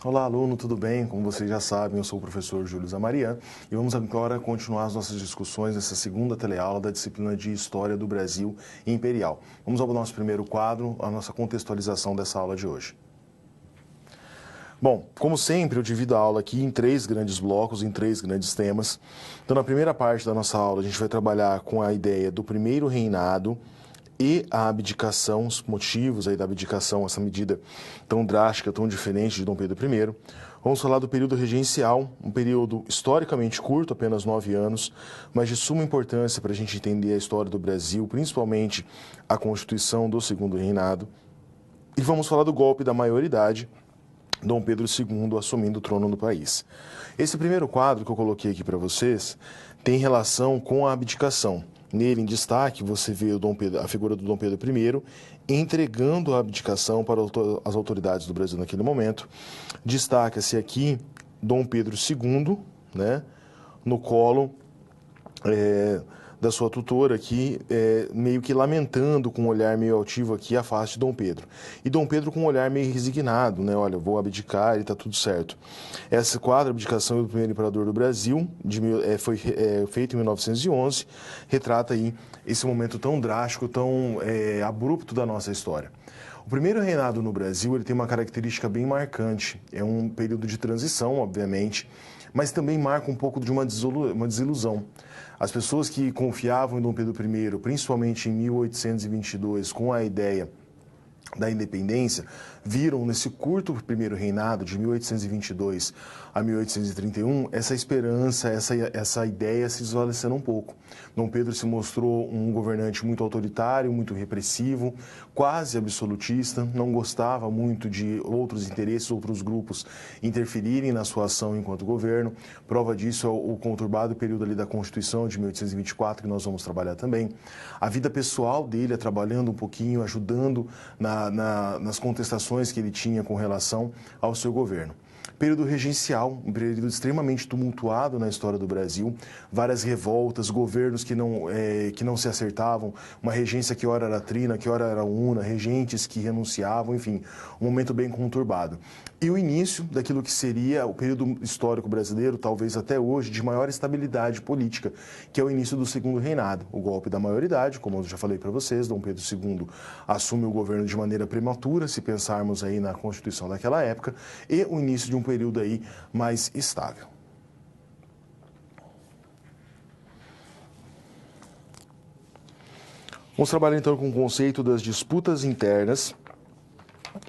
Olá, aluno, tudo bem? Como vocês já sabem, eu sou o professor Júlio Zamarian e vamos agora continuar as nossas discussões nessa segunda teleaula da disciplina de História do Brasil Imperial. Vamos ao nosso primeiro quadro, a nossa contextualização dessa aula de hoje. Bom, como sempre, eu divido a aula aqui em três grandes blocos, em três grandes temas. Então, na primeira parte da nossa aula, a gente vai trabalhar com a ideia do primeiro reinado e a abdicação, os motivos aí da abdicação, essa medida tão drástica, tão diferente de Dom Pedro I. Vamos falar do período regencial, um período historicamente curto, apenas 9 anos, mas de suma importância para a gente entender a história do Brasil, principalmente a constituição do Segundo Reinado. E vamos falar do golpe da maioridade, Dom Pedro II assumindo o trono no país. Esse primeiro quadro que eu coloquei aqui para vocês tem relação com a abdicação. Nele, em destaque, você vê a figura do Dom Pedro I entregando a abdicação para as autoridades do Brasil naquele momento. Destaca-se aqui Dom Pedro II, né, no colo da sua tutora aqui, meio que lamentando com um olhar meio altivo aqui a face de Dom Pedro. E Dom Pedro com um olhar meio resignado, né? Olha, vou abdicar e está tudo certo. Esse quadro, Abdicação do Primeiro Imperador do Brasil, foi feito em 1911, retrata aí esse momento tão drástico, tão abrupto da nossa história. O primeiro reinado no Brasil ele tem uma característica bem marcante. É um período de transição, obviamente, mas também marca um pouco de uma desilusão. As pessoas que confiavam em Dom Pedro I, principalmente em 1822, com a ideia da independência, viram nesse curto primeiro reinado, de 1822 a 1831, essa esperança, essa ideia se desvanecendo um pouco. Dom Pedro se mostrou um governante muito autoritário, muito repressivo, quase absolutista, não gostava muito de outros interesses, outros grupos interferirem na sua ação enquanto governo. Prova disso é o conturbado período ali da Constituição de 1824, que nós vamos trabalhar também. A vida pessoal dele, trabalhando um pouquinho, ajudando nas contestações que ele tinha com relação ao seu governo. Período regencial, um período extremamente tumultuado na história do Brasil, várias revoltas, governos que não se acertavam, uma regência que ora era trina, que ora era una, regentes que renunciavam, enfim, um momento bem conturbado. E o início daquilo que seria o período histórico brasileiro, talvez até hoje, de maior estabilidade política, que é o início do Segundo Reinado. O golpe da maioridade, como eu já falei para vocês, Dom Pedro II assume o governo de maneira prematura, se pensarmos aí na Constituição daquela época, e o início de um período aí mais estável. Vamos trabalhar então com o conceito das disputas internas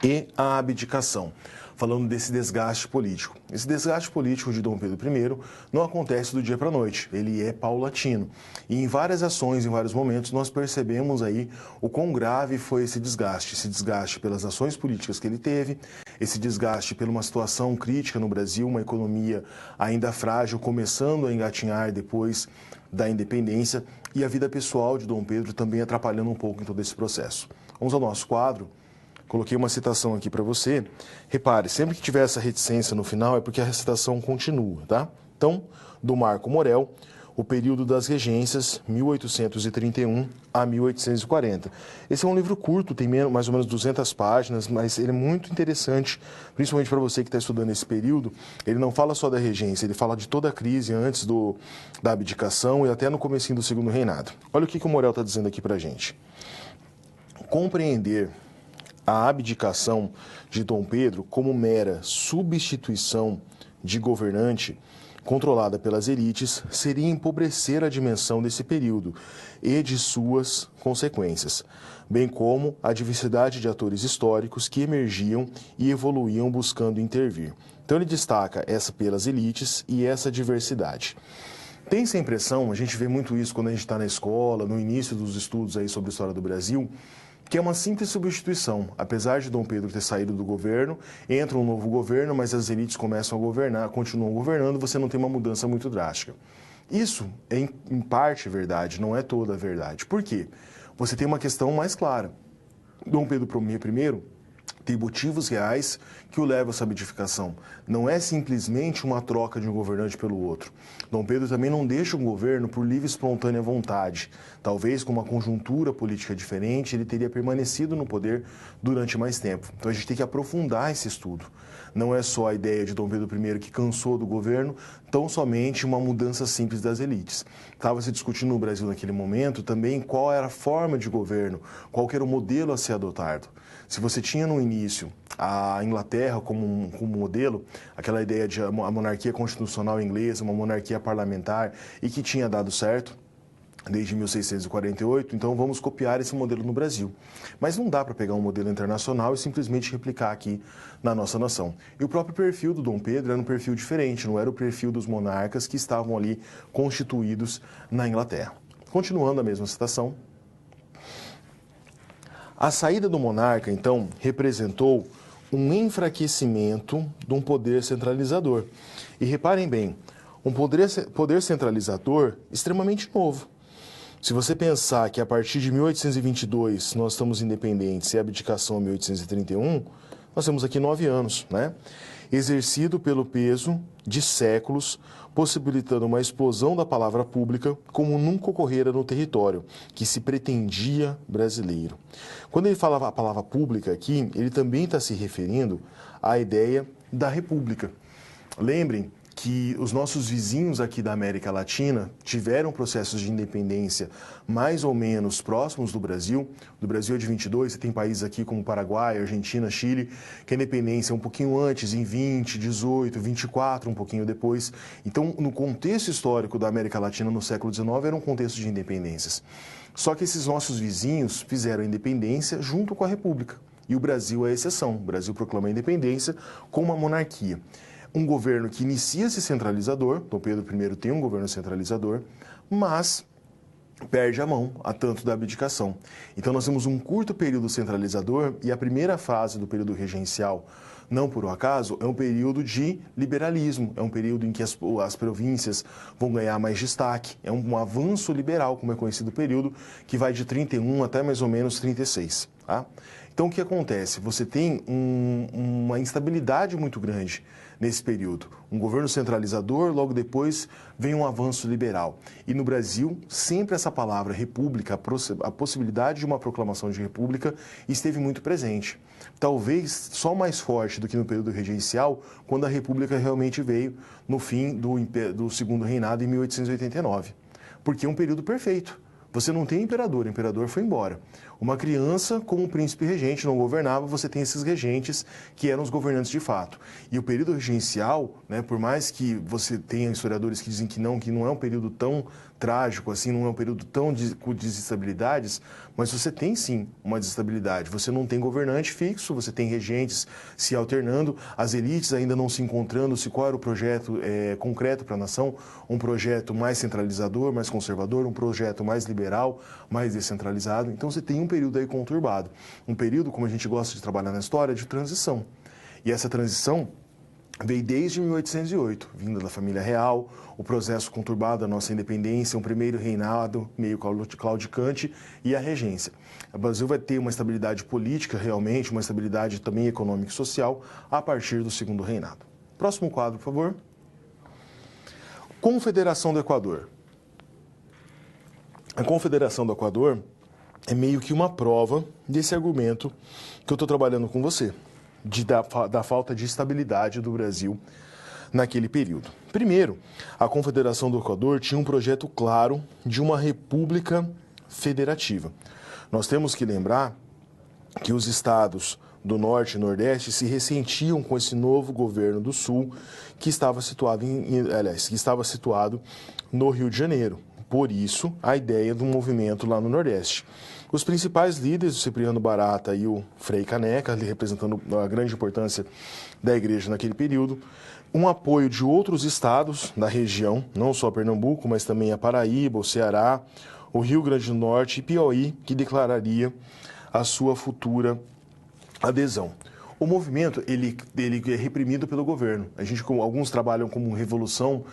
e a abdicação, falando desse desgaste político. Esse desgaste político de Dom Pedro I não acontece do dia para a noite, ele é paulatino. E em várias ações, em vários momentos, nós percebemos aí o quão grave foi esse desgaste pelas ações políticas que ele teve, esse desgaste por uma situação crítica no Brasil, uma economia ainda frágil, começando a engatinhar depois da independência, e a vida pessoal de Dom Pedro também atrapalhando um pouco em todo esse processo. Vamos ao nosso quadro. Coloquei uma citação aqui para você. Repare, sempre que tiver essa reticência no final é porque a citação continua, tá? Então, do Marco Morel, o período das regências, 1831 a 1840. Esse é um livro curto, tem mais ou menos 200 páginas, mas ele é muito interessante, principalmente para você que está estudando esse período. Ele não fala só da regência, ele fala de toda a crise antes da abdicação e até no comecinho do Segundo Reinado. Olha o que o Morel está dizendo aqui para a gente. Compreender a abdicação de Dom Pedro como mera substituição de governante controlada pelas elites seria empobrecer a dimensão desse período e de suas consequências, bem como a diversidade de atores históricos que emergiam e evoluíam buscando intervir. Então ele destaca essa pelas elites e essa diversidade. Tem essa impressão, a gente vê muito isso quando a gente está na escola, no início dos estudos aí sobre a história do Brasil, que é uma simples substituição. Apesar de Dom Pedro ter saído do governo, entra um novo governo, mas as elites começam a governar, continuam governando, você não tem uma mudança muito drástica. Isso é, em parte, verdade, não é toda a verdade. Por quê? Você tem uma questão mais clara. Dom Pedro I Tem motivos reais que o levam a essa abdicação. Não é simplesmente uma troca de um governante pelo outro. Dom Pedro também não deixa um governo por livre e espontânea vontade. Talvez com uma conjuntura política diferente, ele teria permanecido no poder durante mais tempo. Então a gente tem que aprofundar esse estudo. Não é só a ideia de Dom Pedro I que cansou do governo, tão somente uma mudança simples das elites. Estava se discutindo no Brasil naquele momento também qual era a forma de governo, qual era o modelo a ser adotado. Se você tinha no início a Inglaterra como modelo, aquela ideia de uma monarquia constitucional inglesa, uma monarquia parlamentar e que tinha dado certo desde 1648, então vamos copiar esse modelo no Brasil. Mas não dá para pegar um modelo internacional e simplesmente replicar aqui na nossa nação. E o próprio perfil do Dom Pedro era um perfil diferente, não era o perfil dos monarcas que estavam ali constituídos na Inglaterra. Continuando a mesma citação. A saída do monarca, então, representou um enfraquecimento de um poder centralizador. E reparem bem, um poder centralizador extremamente novo. Se você pensar que a partir de 1822 nós estamos independentes e a abdicação em 1831, nós temos aqui 9 anos, né? Exercido pelo peso de séculos, possibilitando uma explosão da palavra pública como nunca ocorrera no território, que se pretendia brasileiro. Quando ele fala a palavra pública aqui, ele também está se referindo à ideia da república. Lembrem que os nossos vizinhos aqui da América Latina tiveram processos de independência mais ou menos próximos do Brasil. Do Brasil é de 22, você tem países aqui como Paraguai, Argentina, Chile, que a independência é um pouquinho antes, em 20, 18, 24, um pouquinho depois. Então, no contexto histórico da América Latina no século XIX, era um contexto de independências. Só que esses nossos vizinhos fizeram a independência junto com a República. E o Brasil é a exceção. O Brasil proclama a independência com uma monarquia. Um governo que inicia-se centralizador, Dom Pedro I tem um governo centralizador, mas perde a mão a tanto da abdicação. Então nós temos um curto período centralizador e a primeira fase do período regencial, não por um acaso, é um período de liberalismo, é um período em que as províncias vão ganhar mais destaque, é um avanço liberal, como é conhecido o período, que vai de 31 até mais ou menos 36. Tá? Então o que acontece? Você tem uma instabilidade muito grande nesse período. Um governo centralizador, logo depois vem um avanço liberal. E no Brasil, sempre essa palavra república, a possibilidade de uma proclamação de república, esteve muito presente. Talvez só mais forte do que no período regencial, quando a república realmente veio no fim do segundo reinado, em 1889. Porque é um período perfeito. Você não tem imperador, o imperador foi embora. Uma criança, como um príncipe regente, não governava, você tem esses regentes que eram os governantes de fato. E o período regencial, né, por mais que você tenha historiadores que dizem que não é um período tão trágico assim, não é um período tão com desestabilidades, mas você tem sim uma desestabilidade. Você não tem governante fixo, você tem regentes se alternando, as elites ainda não se encontrando, se qual era o projeto concreto para a nação, um projeto mais centralizador, mais conservador, um projeto mais liberal, mais descentralizado. Então você tem um período aí conturbado. Um período, como a gente gosta de trabalhar na história, de transição. E essa transição veio desde 1808, vinda da família real, o processo conturbado da nossa independência, um primeiro reinado meio claudicante e a regência. O Brasil vai ter uma estabilidade política realmente, uma estabilidade também econômica e social a partir do segundo reinado. Próximo quadro, por favor. Confederação do Equador. A Confederação do Equador é meio que uma prova desse argumento que eu estou trabalhando com você, da falta de estabilidade do Brasil naquele período. Primeiro, a Confederação do Equador tinha um projeto claro de uma república federativa. Nós temos que lembrar que os estados do Norte e Nordeste se ressentiam com esse novo governo do Sul que estava situado no Rio de Janeiro. Por isso, a ideia do movimento lá no Nordeste. Os principais líderes, o Cipriano Barata e o Frei Caneca, ali representando a grande importância da igreja naquele período, um apoio de outros estados da região, não só Pernambuco, mas também a Paraíba, o Ceará, o Rio Grande do Norte e Piauí, que declararia a sua futura adesão. O movimento ele é reprimido pelo governo. Alguns trabalham como revolução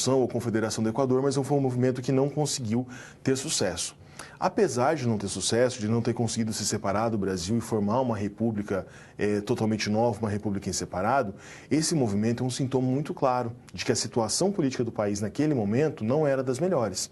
ou confederação do Equador, mas foi um movimento que não conseguiu ter sucesso. Apesar de não ter sucesso, de não ter conseguido se separar do Brasil e formar uma república totalmente nova, uma república em separado, esse movimento é um sintoma muito claro de que a situação política do país naquele momento não era das melhores.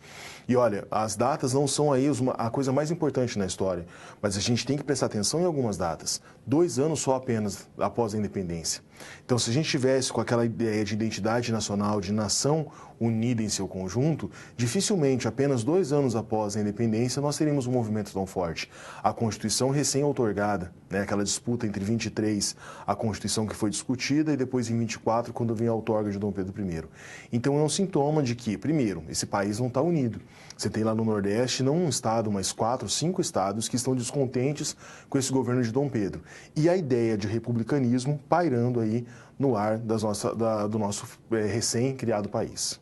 E olha, as datas não são aí a coisa mais importante na história, mas a gente tem que prestar atenção em algumas datas. 2 anos só apenas após a independência. Então, se a gente tivesse com aquela ideia de identidade nacional, de nação unida em seu conjunto, dificilmente, apenas 2 anos após a independência, nós teríamos um movimento tão forte. A Constituição recém-outorgada, né, aquela disputa entre 23, a Constituição que foi discutida, e depois em 24, quando vem a outorga de Dom Pedro I. Então, é um sintoma de que, primeiro, esse país não está unido. Você tem lá no Nordeste, não um estado, mas 4, 5 estados que estão descontentes com esse governo de Dom Pedro. E a ideia de republicanismo pairando aí no ar do nosso recém-criado país.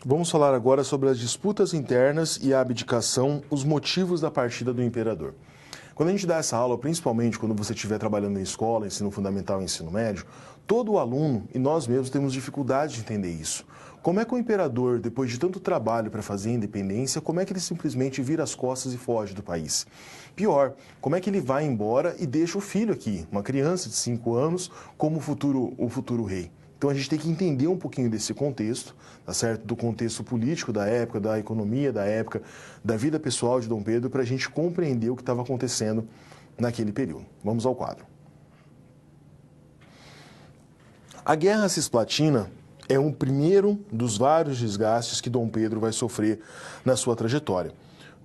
Vamos falar agora sobre as disputas internas e a abdicação, os motivos da partida do imperador. Quando a gente dá essa aula, principalmente quando você estiver trabalhando em escola, ensino fundamental e ensino médio, todo aluno e nós mesmos temos dificuldade de entender isso. Como é que o imperador, depois de tanto trabalho para fazer a independência, como é que ele simplesmente vira as costas e foge do país? Pior, como é que ele vai embora e deixa o filho aqui, uma criança de 5 anos, como o futuro rei? Então a gente tem que entender um pouquinho desse contexto, tá certo? Do contexto político da época, da economia da época, da vida pessoal de Dom Pedro, para a gente compreender o que estava acontecendo naquele período. Vamos ao quadro. A Guerra Cisplatina é um primeiro dos vários desgastes que Dom Pedro vai sofrer na sua trajetória.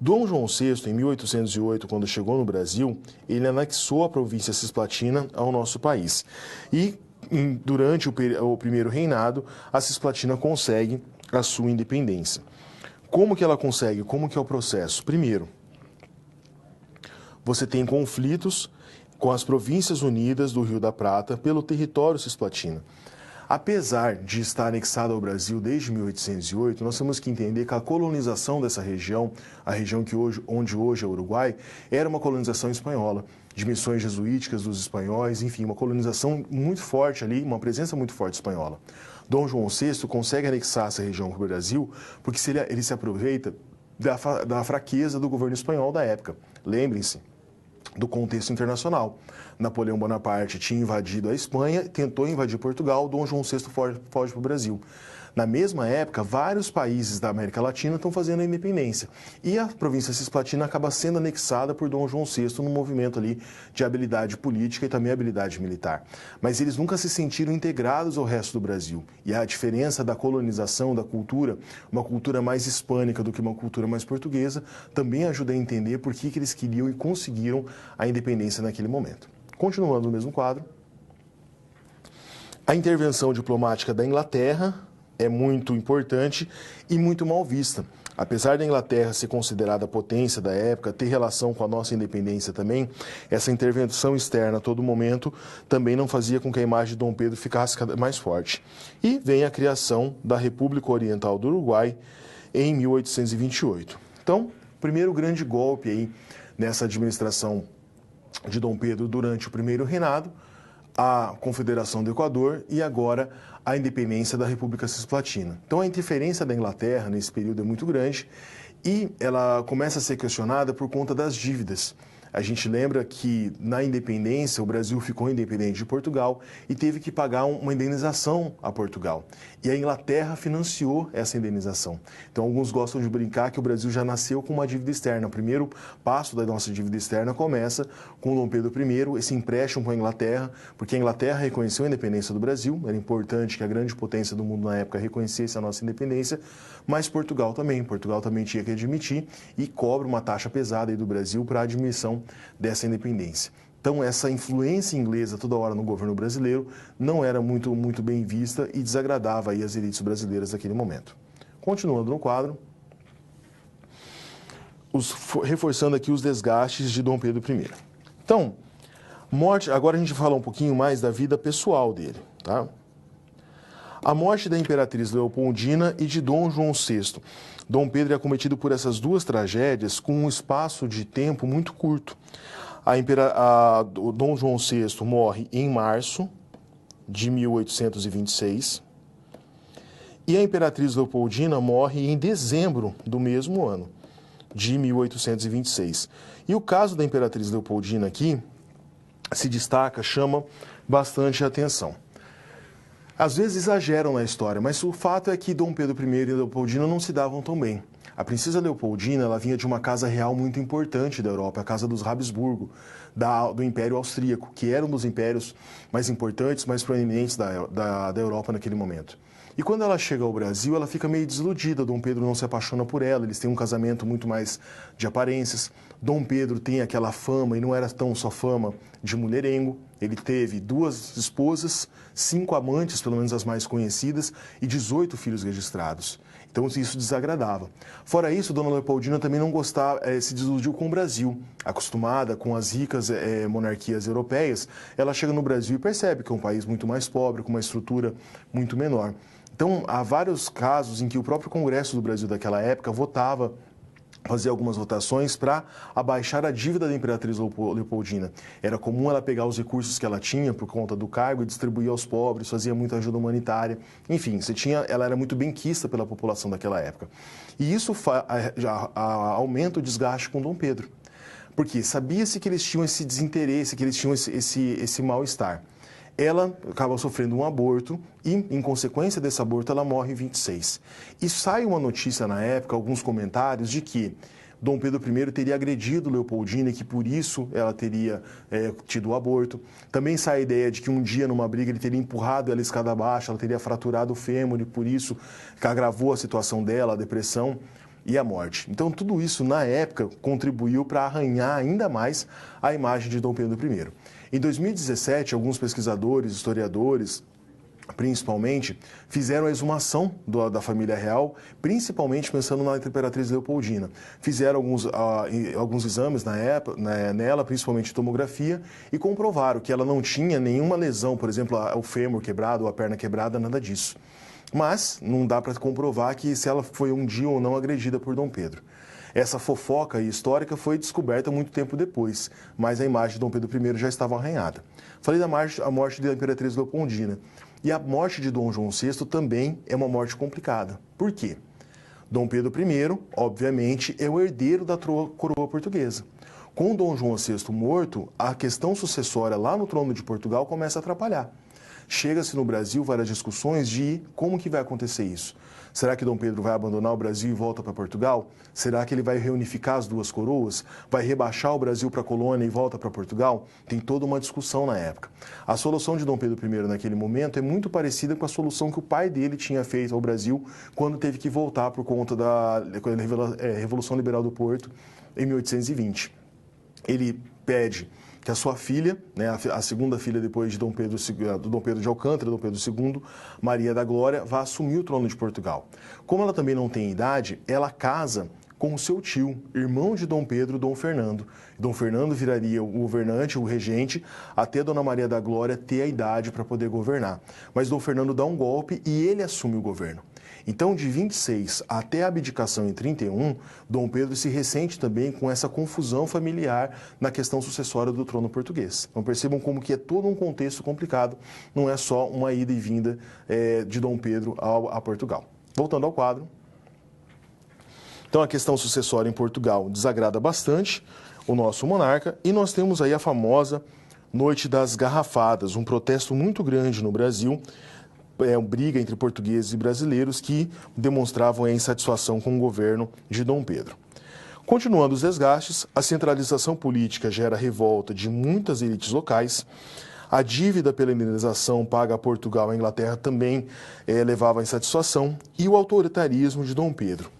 Dom João VI, em 1808, quando chegou no Brasil, ele anexou a província cisplatina ao nosso país. E durante o primeiro reinado, a Cisplatina consegue a sua independência. Como que ela consegue? Como que é o processo? Primeiro, você tem conflitos com as Províncias Unidas do Rio da Prata pelo território cisplatina. Apesar de estar anexado ao Brasil desde 1808, nós temos que entender que a colonização dessa região, a região onde hoje é o Uruguai, era uma colonização espanhola, de missões jesuíticas dos espanhóis, enfim, uma colonização muito forte ali, uma presença muito forte espanhola. Dom João VI consegue anexar essa região para o Brasil porque ele se aproveita da fraqueza do governo espanhol da época. Lembrem-se do contexto internacional. Napoleão Bonaparte tinha invadido a Espanha, tentou invadir Portugal, Dom João VI foge para o Brasil. Na mesma época, vários países da América Latina estão fazendo a independência. E a província cisplatina acaba sendo anexada por Dom João VI num movimento ali de habilidade política e também habilidade militar. Mas eles nunca se sentiram integrados ao resto do Brasil. E a diferença da colonização, da cultura, uma cultura mais hispânica do que uma cultura mais portuguesa, também ajuda a entender por que eles queriam e conseguiram a independência naquele momento. Continuando no mesmo quadro, a intervenção diplomática da Inglaterra é muito importante e muito mal vista. Apesar da Inglaterra ser considerada a potência da época, ter relação com a nossa independência também, essa intervenção externa a todo momento também não fazia com que a imagem de Dom Pedro ficasse mais forte. E vem a criação da República Oriental do Uruguai em 1828. Então, primeiro grande golpe aí nessa administração de Dom Pedro durante o primeiro reinado, a Confederação do Equador e agora a independência da República Cisplatina. Então a interferência da Inglaterra nesse período é muito grande e ela começa a ser questionada por conta das dívidas. A gente lembra que na independência o Brasil ficou independente de Portugal e teve que pagar uma indenização a Portugal. E a Inglaterra financiou essa indenização. Então alguns gostam de brincar que o Brasil já nasceu com uma dívida externa. O primeiro passo da nossa dívida externa começa com Dom Pedro I, esse empréstimo com a Inglaterra, porque a Inglaterra reconheceu a independência do Brasil, era importante que a grande potência do mundo na época reconhecesse a nossa independência, mas Portugal também tinha que admitir e cobra uma taxa pesada aí do Brasil para a admissão dessa independência. Então, essa influência inglesa toda hora no governo brasileiro não era muito bem vista e desagradava aí as elites brasileiras naquele momento. Continuando no quadro, reforçando aqui os desgastes de Dom Pedro I. Então, agora a gente fala um pouquinho mais da vida pessoal dele, tá? A morte da imperatriz Leopoldina e de Dom João VI. Dom Pedro é acometido por essas duas tragédias com um espaço de tempo muito curto. Dom João VI morre em março, de 1826. E a Imperatriz Leopoldina morre em dezembro do mesmo ano, de 1826. E o caso da Imperatriz Leopoldina aqui se destaca, chama bastante atenção. Às vezes exageram na história, mas o fato é que Dom Pedro I e Leopoldina não se davam tão bem. A princesa Leopoldina, ela vinha de uma casa real muito importante da Europa, a casa dos Habsburgo, do Império Austríaco, que era um dos impérios mais importantes, mais proeminentes da Europa naquele momento. E quando ela chega ao Brasil, ela fica meio desiludida. Dom Pedro não se apaixona por ela, eles têm um casamento muito mais de aparências. Dom Pedro tem aquela fama, e não era tão só fama, de mulherengo. Ele teve 2 esposas, 5 amantes, pelo menos as mais conhecidas, e 18 filhos registrados. Então isso desagradava. Fora isso, Dona Leopoldina também não gostava, se desiludiu com o Brasil. Acostumada com as ricas monarquias europeias, ela chega no Brasil e percebe que é um país muito mais pobre, com uma estrutura muito menor. Então, há vários casos em que o próprio Congresso do Brasil daquela época fazia algumas votações para abaixar a dívida da Imperatriz Leopoldina. Era comum ela pegar os recursos que ela tinha por conta do cargo e distribuir aos pobres, fazia muita ajuda humanitária. Enfim, ela era muito benquista pela população daquela época. E isso já aumenta o desgaste com Dom Pedro, porque sabia-se que eles tinham esse desinteresse, que eles tinham esse mal-estar. Ela acaba sofrendo um aborto e, em consequência desse aborto, ela morre em 26. E sai uma notícia na época, alguns comentários, de que Dom Pedro I teria agredido Leopoldina e que por isso ela teria tido o aborto. Também sai a ideia de que um dia, numa briga, ele teria empurrado ela escada abaixo, ela teria fraturado o fêmur e por isso que agravou a situação dela, a depressão e a morte. Então, tudo isso, na época, contribuiu para arranhar ainda mais a imagem de Dom Pedro I. Em 2017, alguns pesquisadores, historiadores, principalmente, fizeram a exumação da família real, principalmente pensando na Imperatriz Leopoldina. Fizeram alguns exames nela, principalmente tomografia, e comprovaram que ela não tinha nenhuma lesão, por exemplo, o fêmur quebrado ou a perna quebrada, nada disso. Mas não dá para comprovar que se ela foi um dia ou não agredida por Dom Pedro. Essa fofoca histórica foi descoberta muito tempo depois, mas a imagem de Dom Pedro I já estava arranhada. Falei da morte da Imperatriz Leopoldina. E a morte de Dom João VI também é uma morte complicada. Por quê? Dom Pedro I, obviamente, é o herdeiro da coroa portuguesa. Com Dom João VI morto, a questão sucessória lá no trono de Portugal começa a atrapalhar. Chega-se no Brasil várias discussões de como que vai acontecer isso. Será que Dom Pedro vai abandonar o Brasil e volta para Portugal? Será que ele vai reunificar as duas coroas? Vai rebaixar o Brasil para a colônia e volta para Portugal? Tem toda uma discussão na época. A solução de Dom Pedro I naquele momento é muito parecida com a solução que o pai dele tinha feito ao Brasil quando teve que voltar por conta da Revolução Liberal do Porto em 1820. Ele pede que a sua filha, a segunda filha depois de do Dom Pedro de Alcântara, Dom Pedro II, Maria da Glória, vá assumir o trono de Portugal. Como ela também não tem idade, ela casa com o seu tio, irmão de Dom Pedro, Dom Fernando. Dom Fernando viraria o governante, o regente, até Dona Maria da Glória ter a idade para poder governar. Mas Dom Fernando dá um golpe e ele assume o governo. Então, de 26 até a abdicação em 31, Dom Pedro se ressente também com essa confusão familiar na questão sucessória do trono português. Então, percebam como que é todo um contexto complicado, não é só uma ida e vinda de Dom Pedro a Portugal. Voltando ao quadro. Então, a questão sucessória em Portugal desagrada bastante o nosso monarca e nós temos aí a famosa Noite das Garrafadas, um protesto muito grande no Brasil, uma briga entre portugueses e brasileiros que demonstravam a insatisfação com o governo de Dom Pedro. Continuando os desgastes, a centralização política gera revolta de muitas elites locais, a dívida pela indenização paga a Portugal e a Inglaterra também levava à insatisfação e o autoritarismo de Dom Pedro.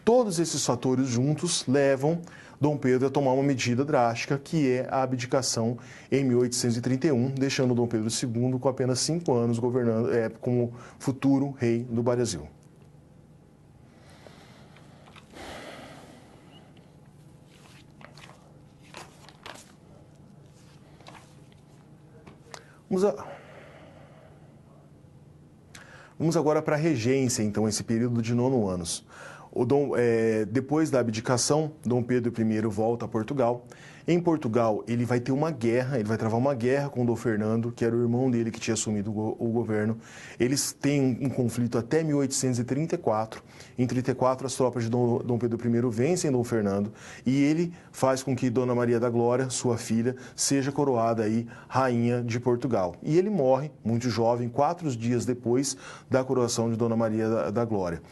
Todos esses fatores juntos levam Dom Pedro a tomar uma medida drástica, que é a abdicação em 1831, deixando Dom Pedro II com apenas 5 anos governando como futuro rei do Brasil. Vamos agora para a regência, então, esse período de 9 anos. Depois da abdicação, Dom Pedro I volta a Portugal. Em Portugal, ele vai ter uma guerra, ele vai travar uma guerra com Dom Fernando, que era o irmão dele que tinha assumido o governo. Eles têm um conflito até 1834. Em 34, as tropas de Dom Pedro I vencem Dom Fernando e ele faz com que Dona Maria da Glória, sua filha, seja coroada aí rainha de Portugal. E ele morre, muito jovem, 4 dias depois da coroação de Dona Maria da Glória.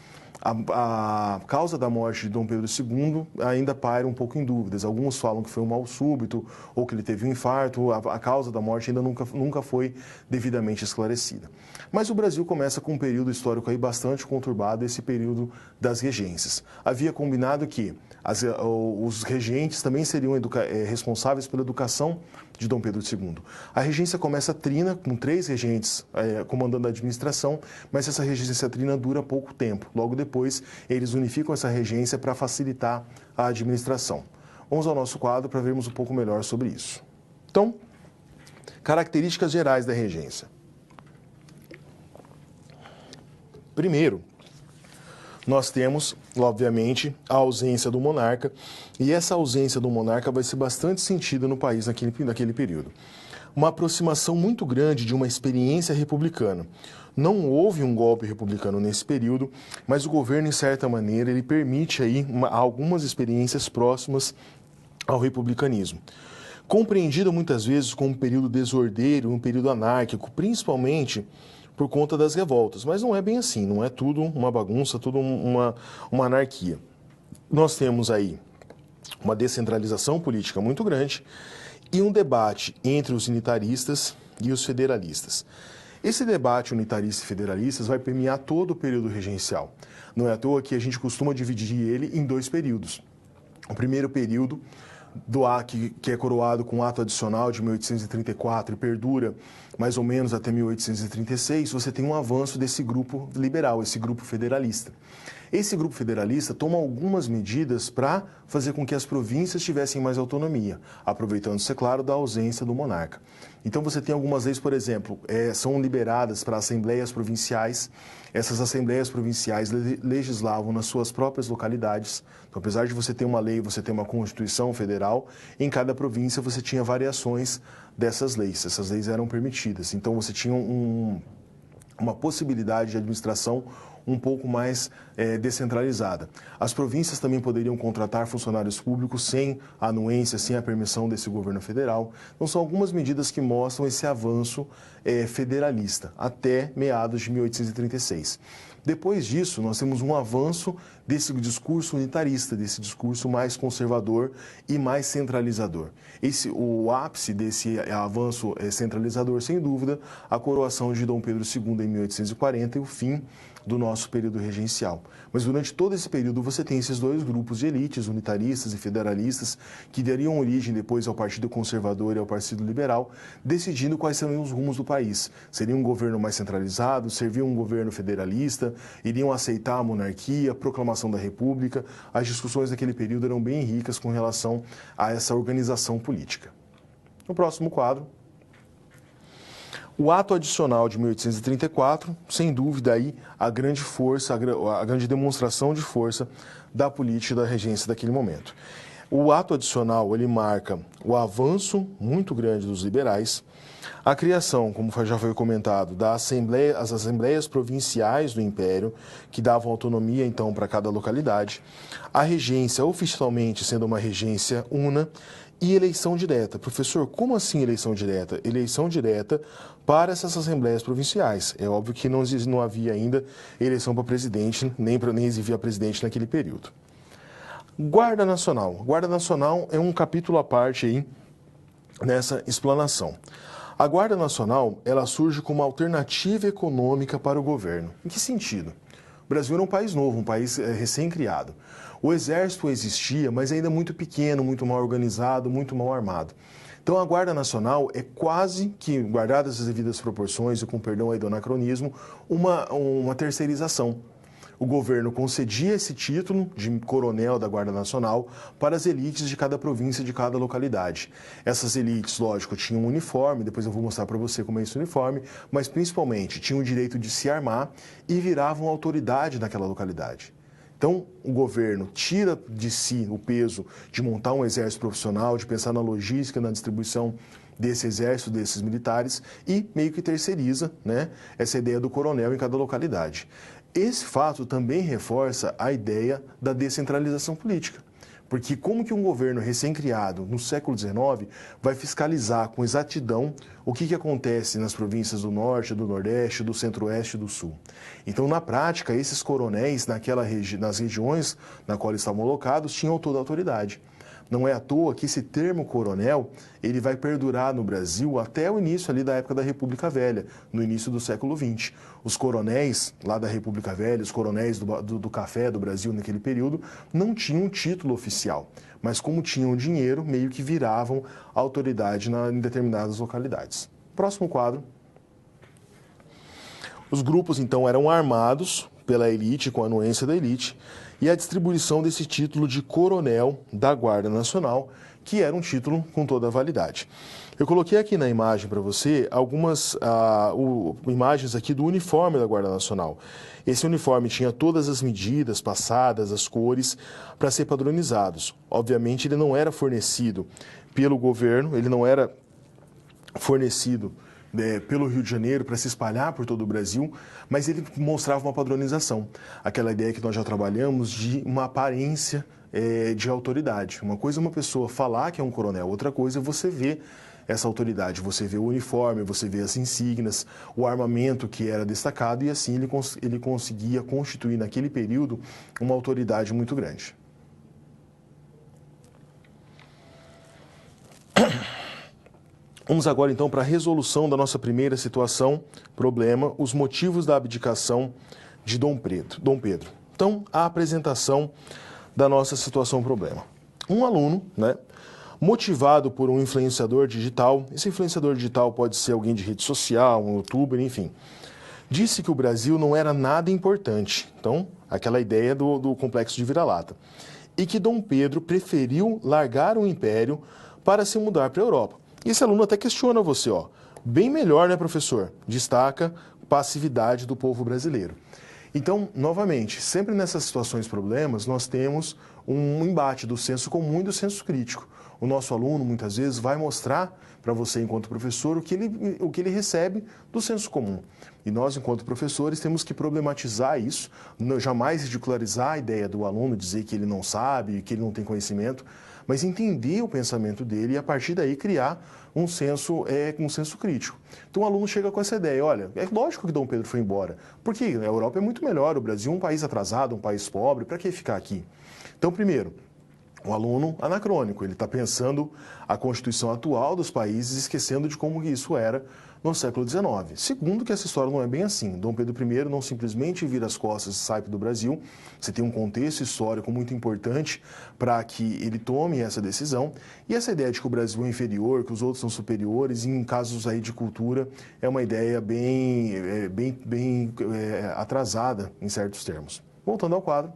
A causa da morte de Dom Pedro II ainda paira um pouco em dúvidas. Alguns falam que foi um mal súbito ou que ele teve um infarto. A causa da morte ainda nunca foi devidamente esclarecida. Mas o Brasil começa com um período histórico aí bastante conturbado, esse período das regências. Havia combinado que os regentes também seriam responsáveis pela educação de Dom Pedro II. A regência começa trina, com 3 regentes comandando a administração, mas essa regência trina dura pouco tempo. Logo depois, eles unificam essa regência para facilitar a administração. Vamos ao nosso quadro para vermos um pouco melhor sobre isso. Então, características gerais da regência. Primeiro, nós temos, obviamente, a ausência do monarca, e essa ausência do monarca vai ser bastante sentida no país naquele período. Uma aproximação muito grande de uma experiência republicana. Não houve um golpe republicano nesse período, mas o governo, em certa maneira, ele permite aí algumas experiências próximas ao republicanismo. Compreendido muitas vezes como um período desordeiro, um período anárquico, principalmente por conta das revoltas. Mas não é bem assim, não é tudo uma bagunça, tudo uma anarquia. Nós temos aí uma descentralização política muito grande e um debate entre os unitaristas e os federalistas. Esse debate unitarista e federalistas vai permear todo o período regencial. Não é à toa que a gente costuma dividir ele em 2 períodos. O primeiro período, que é coroado com o ato adicional de 1834 e perdura mais ou menos até 1836, você tem um avanço desse grupo liberal, esse grupo federalista. Esse grupo federalista toma algumas medidas para fazer com que as províncias tivessem mais autonomia, aproveitando-se, é claro, da ausência do monarca. Então você tem algumas leis, por exemplo, são liberadas para assembleias provinciais. Essas assembleias provinciais legislavam nas suas próprias localidades. Então, apesar de você ter uma lei, você ter uma Constituição federal, em cada província você tinha variações dessas leis. Essas leis eram permitidas. Então você tinha uma possibilidade de administração um pouco mais descentralizada. As províncias também poderiam contratar funcionários públicos sem anuência, sem a permissão desse governo federal. Então, são algumas medidas que mostram esse avanço federalista até meados de 1836. Depois disso, nós temos um avanço desse discurso unitarista, desse discurso mais conservador e mais centralizador. O ápice desse avanço centralizador, sem dúvida, a coroação de Dom Pedro II em 1840 e o fim do nosso período regencial. Mas durante todo esse período você tem esses 2 grupos de elites, unitaristas e federalistas, que dariam origem depois ao Partido Conservador e ao Partido Liberal, decidindo quais seriam os rumos do país. Seria um governo mais centralizado, seria um governo federalista, iriam aceitar a monarquia, a proclamação da República. As discussões daquele período eram bem ricas com relação a essa organização política. No próximo quadro, o ato adicional de 1834, sem dúvida aí a grande força, a grande demonstração de força da política da regência daquele momento. O ato adicional, ele marca o avanço muito grande dos liberais, a criação, como já foi comentado, as assembleias provinciais do Império, que davam autonomia, então, para cada localidade, a regência oficialmente sendo uma regência una, e eleição direta. Professor, como assim eleição direta? Eleição direta para essas assembleias provinciais. É óbvio que não havia ainda eleição para presidente, nem exibir a presidente naquele período. Guarda Nacional. Guarda Nacional é um capítulo à parte aí nessa explanação. A Guarda Nacional, ela surge como alternativa econômica para o governo. Em que sentido? O Brasil era um país novo, um país recém-criado. O exército existia, mas ainda muito pequeno, muito mal organizado, muito mal armado. Então a Guarda Nacional é quase que, guardadas as devidas proporções e com perdão aí do anacronismo, uma terceirização. O governo concedia esse título de coronel da Guarda Nacional para as elites de cada província, de cada localidade. Essas elites, lógico, tinham um uniforme, depois eu vou mostrar para você como é esse uniforme, mas principalmente tinham o direito de se armar e viravam autoridade naquela localidade. Então, o governo tira de si o peso de montar um exército profissional, de pensar na logística, na distribuição desse exército, desses militares, e meio que terceiriza, né, essa ideia do coronel em cada localidade. Esse fato também reforça a ideia da descentralização política. Porque como que um governo recém-criado no século XIX vai fiscalizar com exatidão o que acontece nas províncias do Norte, do Nordeste, do Centro-Oeste e do Sul? Então, na prática, esses coronéis nas regiões na qual eles estavam alocados tinham toda a autoridade. Não é à toa que esse termo coronel, ele vai perdurar no Brasil até o início ali da época da República Velha, no início do século XX. Os coronéis lá da República Velha, os coronéis do café do Brasil naquele período, não tinham título oficial, mas como tinham dinheiro, meio que viravam autoridade em determinadas localidades. Próximo quadro. Os grupos, então, eram armados pela elite, com a anuência da elite, e a distribuição desse título de coronel da Guarda Nacional, que era um título com toda a validade. Eu coloquei aqui na imagem para você algumas imagens aqui do uniforme da Guarda Nacional. Esse uniforme tinha todas as medidas passadas, as cores, para ser padronizados. Obviamente, ele não era fornecido pelo governo, ele não era fornecido pelo Rio de Janeiro para se espalhar por todo o Brasil, mas ele mostrava uma padronização. Aquela ideia que nós já trabalhamos de uma aparência de autoridade. Uma coisa é uma pessoa falar que é um coronel, outra coisa é você ver essa autoridade, você vê o uniforme, você vê as insígnias, o armamento que era destacado, e assim ele conseguia constituir naquele período uma autoridade muito grande. Vamos agora, então, para a resolução da nossa primeira situação, problema, os motivos da abdicação de Dom Pedro. Então, a apresentação da nossa situação problema. Um aluno, né, motivado por um influenciador digital, esse influenciador digital pode ser alguém de rede social, um youtuber, enfim, disse que o Brasil não era nada importante. Então, aquela ideia do complexo de vira-lata. E que Dom Pedro preferiu largar o império para se mudar para a Europa. E esse aluno até questiona você, ó. Bem melhor, né, professor? Destaca passividade do povo brasileiro. Então, novamente, sempre nessas situações problemas, nós temos um embate do senso comum e do senso crítico. O nosso aluno, muitas vezes, vai mostrar para você, enquanto professor, o que ele recebe do senso comum. E nós, enquanto professores, temos que problematizar isso, jamais ridicularizar a ideia do aluno, dizer que ele não sabe, que ele não tem conhecimento, mas entender o pensamento dele e, a partir daí, criar um senso crítico. Então, o aluno chega com essa ideia, olha, é lógico que Dom Pedro foi embora, porque a Europa é muito melhor, o Brasil é um país atrasado, um país pobre, para que ficar aqui? Então, primeiro, o aluno anacrônico, ele está pensando a Constituição atual dos países, esquecendo de como isso era no século XIX. Segundo, que essa história não é bem assim. Dom Pedro I não simplesmente vira as costas e sai do Brasil. Você tem um contexto histórico muito importante para que ele tome essa decisão. E essa ideia de que o Brasil é inferior, que os outros são superiores, em casos aí de cultura, é uma ideia bem atrasada em certos termos. Voltando ao quadro.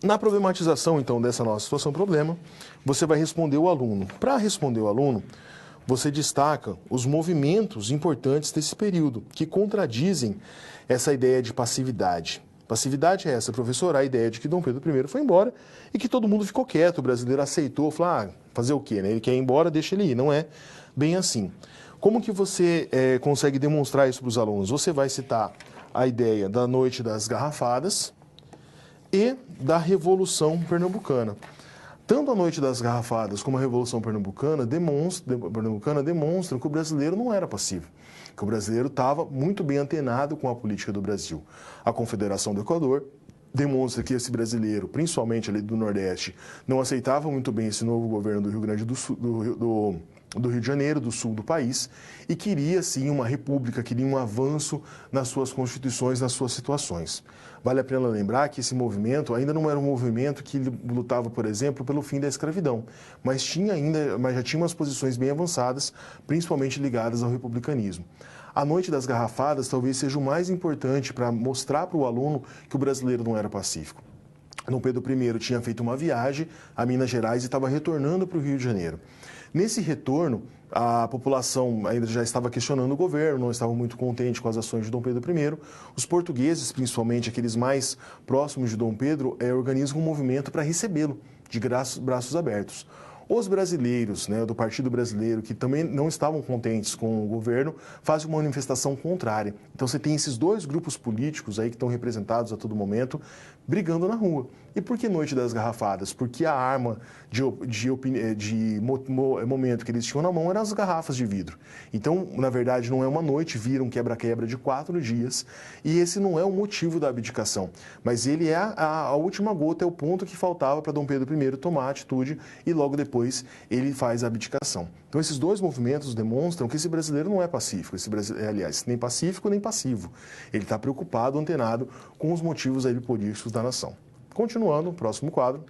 Na problematização, então, dessa nossa situação problema, você vai responder o aluno. Para responder o aluno, você destaca os movimentos importantes desse período, que contradizem essa ideia de passividade. Passividade é essa, professor, a ideia de que Dom Pedro I foi embora e que todo mundo ficou quieto, o brasileiro aceitou, falou, fazer o quê, né? Ele quer ir embora, deixa ele ir. Não é bem assim. Como que você consegue demonstrar isso para os alunos? Você vai citar a ideia da Noite das Garrafadas e da Revolução Pernambucana. Tanto a Noite das Garrafadas como a Revolução Pernambucana demonstram que o brasileiro não era passivo, que o brasileiro estava muito bem antenado com a política do Brasil. A Confederação do Equador demonstra que esse brasileiro, principalmente ali do Nordeste, não aceitava muito bem esse novo governo do Rio Grande do Sul, do Rio de Janeiro, do sul do país, e queria sim uma república, queria um avanço nas suas constituições, nas suas situações. Vale a pena lembrar que esse movimento ainda não era um movimento que lutava, por exemplo, pelo fim da escravidão, mas já tinha umas posições bem avançadas, principalmente ligadas ao republicanismo. A Noite das Garrafadas talvez seja o mais importante para mostrar para o aluno que o brasileiro não era pacífico. Dom Pedro I tinha feito uma viagem a Minas Gerais e estava retornando para o Rio de Janeiro. Nesse retorno, A população ainda já estava questionando o governo, não estava muito contente com as ações de Dom Pedro I. Os portugueses, principalmente aqueles mais próximos de Dom Pedro, organizam um movimento para recebê-lo de braços abertos. Os brasileiros, né, do Partido Brasileiro, que também não estavam contentes com o governo, fazem uma manifestação contrária. Então você tem esses dois grupos políticos aí que estão representados a todo momento brigando na rua. E por que Noite das Garrafadas? Porque a arma de momento que eles tinham na mão eram as garrafas de vidro. Então, na verdade, não é uma noite, vira um quebra-quebra de 4 dias. E esse não é o motivo da abdicação. Mas ele é a última gota, é o ponto que faltava para Dom Pedro I tomar a atitude e logo depois ele faz a abdicação. Então, esses dois movimentos demonstram que esse brasileiro não é pacífico, aliás, nem pacífico nem passivo. Ele está preocupado, antenado com os motivos políticos da nação. Continuando, próximo quadro.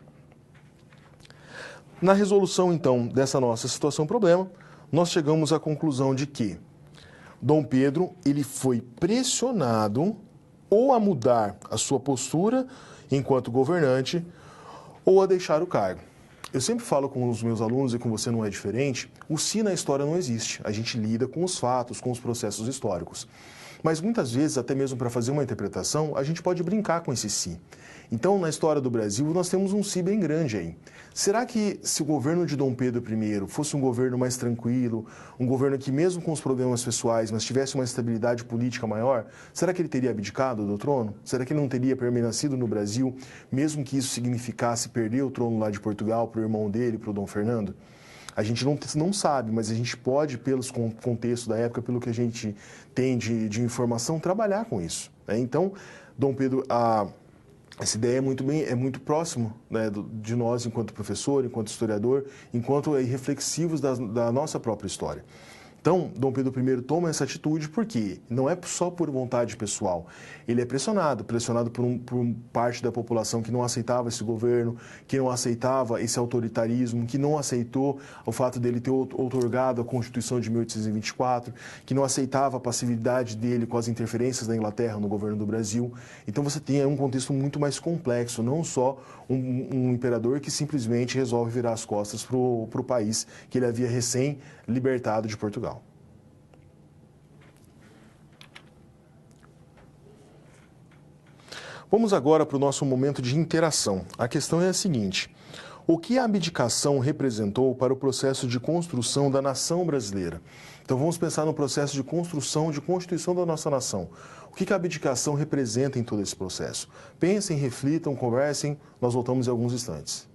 Na resolução, então, dessa nossa situação-problema, nós chegamos à conclusão de que Dom Pedro ele foi pressionado ou a mudar a sua postura enquanto governante ou a deixar o cargo. Eu sempre falo com os meus alunos, e com você não é diferente, o se na história não existe. A gente lida com os fatos, com os processos históricos. Mas muitas vezes, até mesmo para fazer uma interpretação, a gente pode brincar com esse si. Então, na história do Brasil, nós temos um si bem grande aí. Será que se o governo de Dom Pedro I fosse um governo mais tranquilo, um governo que mesmo com os problemas pessoais, mas tivesse uma estabilidade política maior, será que ele teria abdicado do trono? Será que ele não teria permanecido no Brasil, mesmo que isso significasse perder o trono lá de Portugal para o irmão dele, para o Dom Fernando? A gente não sabe, mas a gente pode, pelos contextos da época, pelo que a gente tem de informação, trabalhar com isso. Né? Então, Dom Pedro, essa ideia é muito próximo, né, de nós enquanto professor, enquanto historiador, enquanto reflexivos da nossa própria história. Então, Dom Pedro I toma essa atitude porque não é só por vontade pessoal. Ele é pressionado por parte da população que não aceitava esse governo, que não aceitava esse autoritarismo, que não aceitou o fato dele ter outorgado a Constituição de 1824, que não aceitava a passividade dele com as interferências da Inglaterra no governo do Brasil. Então você tem um contexto muito mais complexo, não só um imperador que simplesmente resolve virar as costas para o país que ele havia recém-libertado de Portugal. Vamos agora para o nosso momento de interação. A questão é a seguinte: o que a abdicação representou para o processo de construção da nação brasileira? Então vamos pensar no processo de construção, de constituição da nossa nação. O que a abdicação representa em todo esse processo? Pensem, reflitam, conversem, nós voltamos em alguns instantes.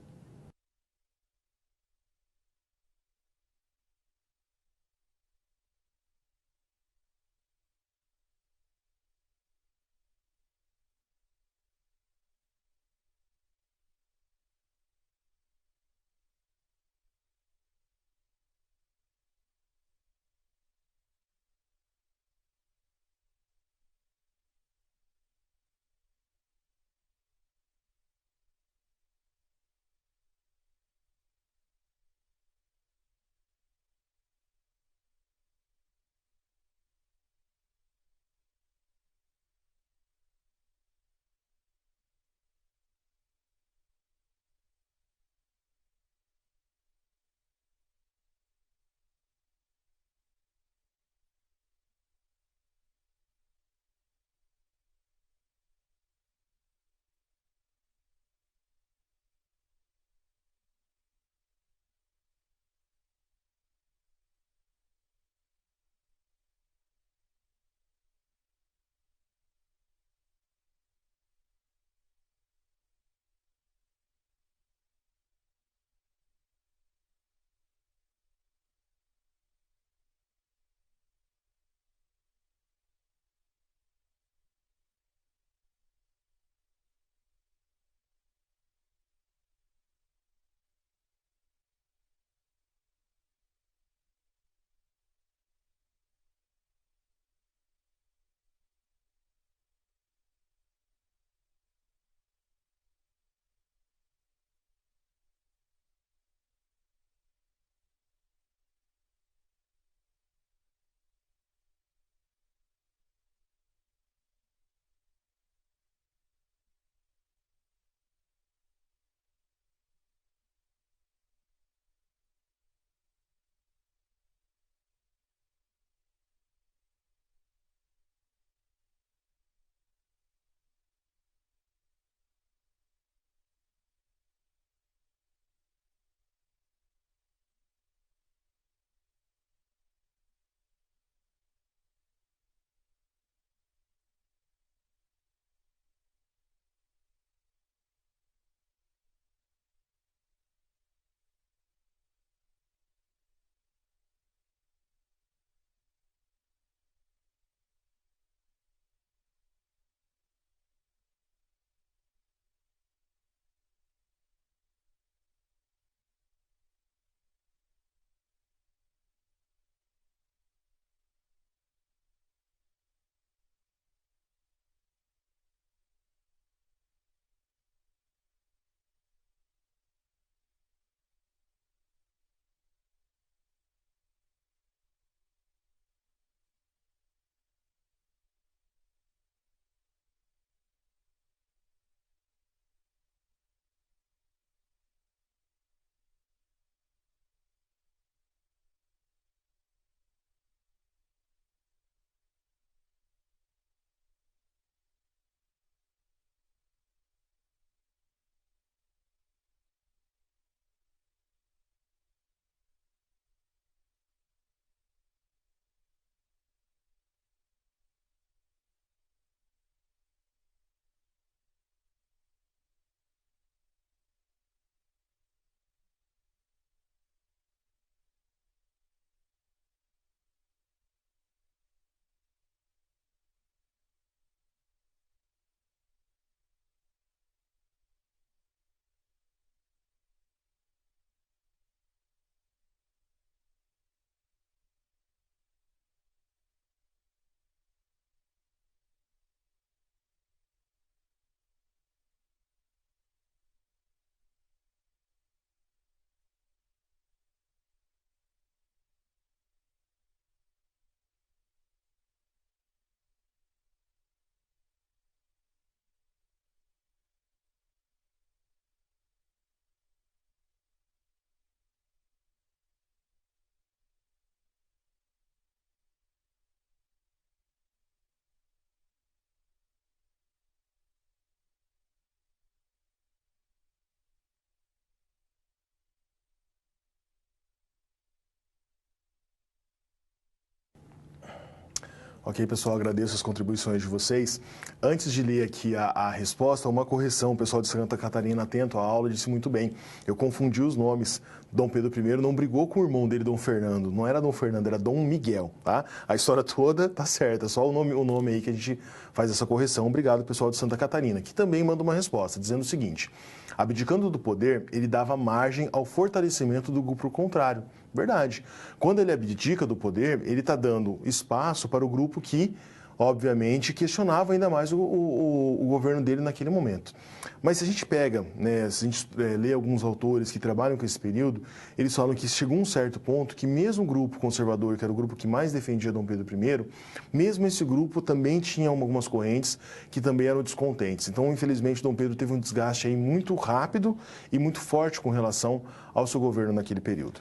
Ok, pessoal, agradeço as contribuições de vocês. Antes de ler aqui a resposta, uma correção. O pessoal de Santa Catarina, atento à aula, disse muito bem. Eu confundi os nomes. Dom Pedro I não brigou com o irmão dele, Dom Fernando. Não era Dom Fernando, era Dom Miguel, tá? A história toda tá certa, só o nome aí que a gente faz essa correção. Obrigado, pessoal de Santa Catarina, que também manda uma resposta, dizendo o seguinte: abdicando do poder, ele dava margem ao fortalecimento do grupo contrário. Verdade. Quando ele abdica do poder, ele está dando espaço para o grupo que, obviamente, questionava ainda mais o governo dele naquele momento. Mas se a gente pega, né, se a gente lê alguns autores que trabalham com esse período, eles falam que chegou um certo ponto que mesmo o grupo conservador, que era o grupo que mais defendia Dom Pedro I, mesmo esse grupo também tinha algumas correntes que também eram descontentes. Então, infelizmente, Dom Pedro teve um desgaste aí muito rápido e muito forte com relação ao seu governo naquele período.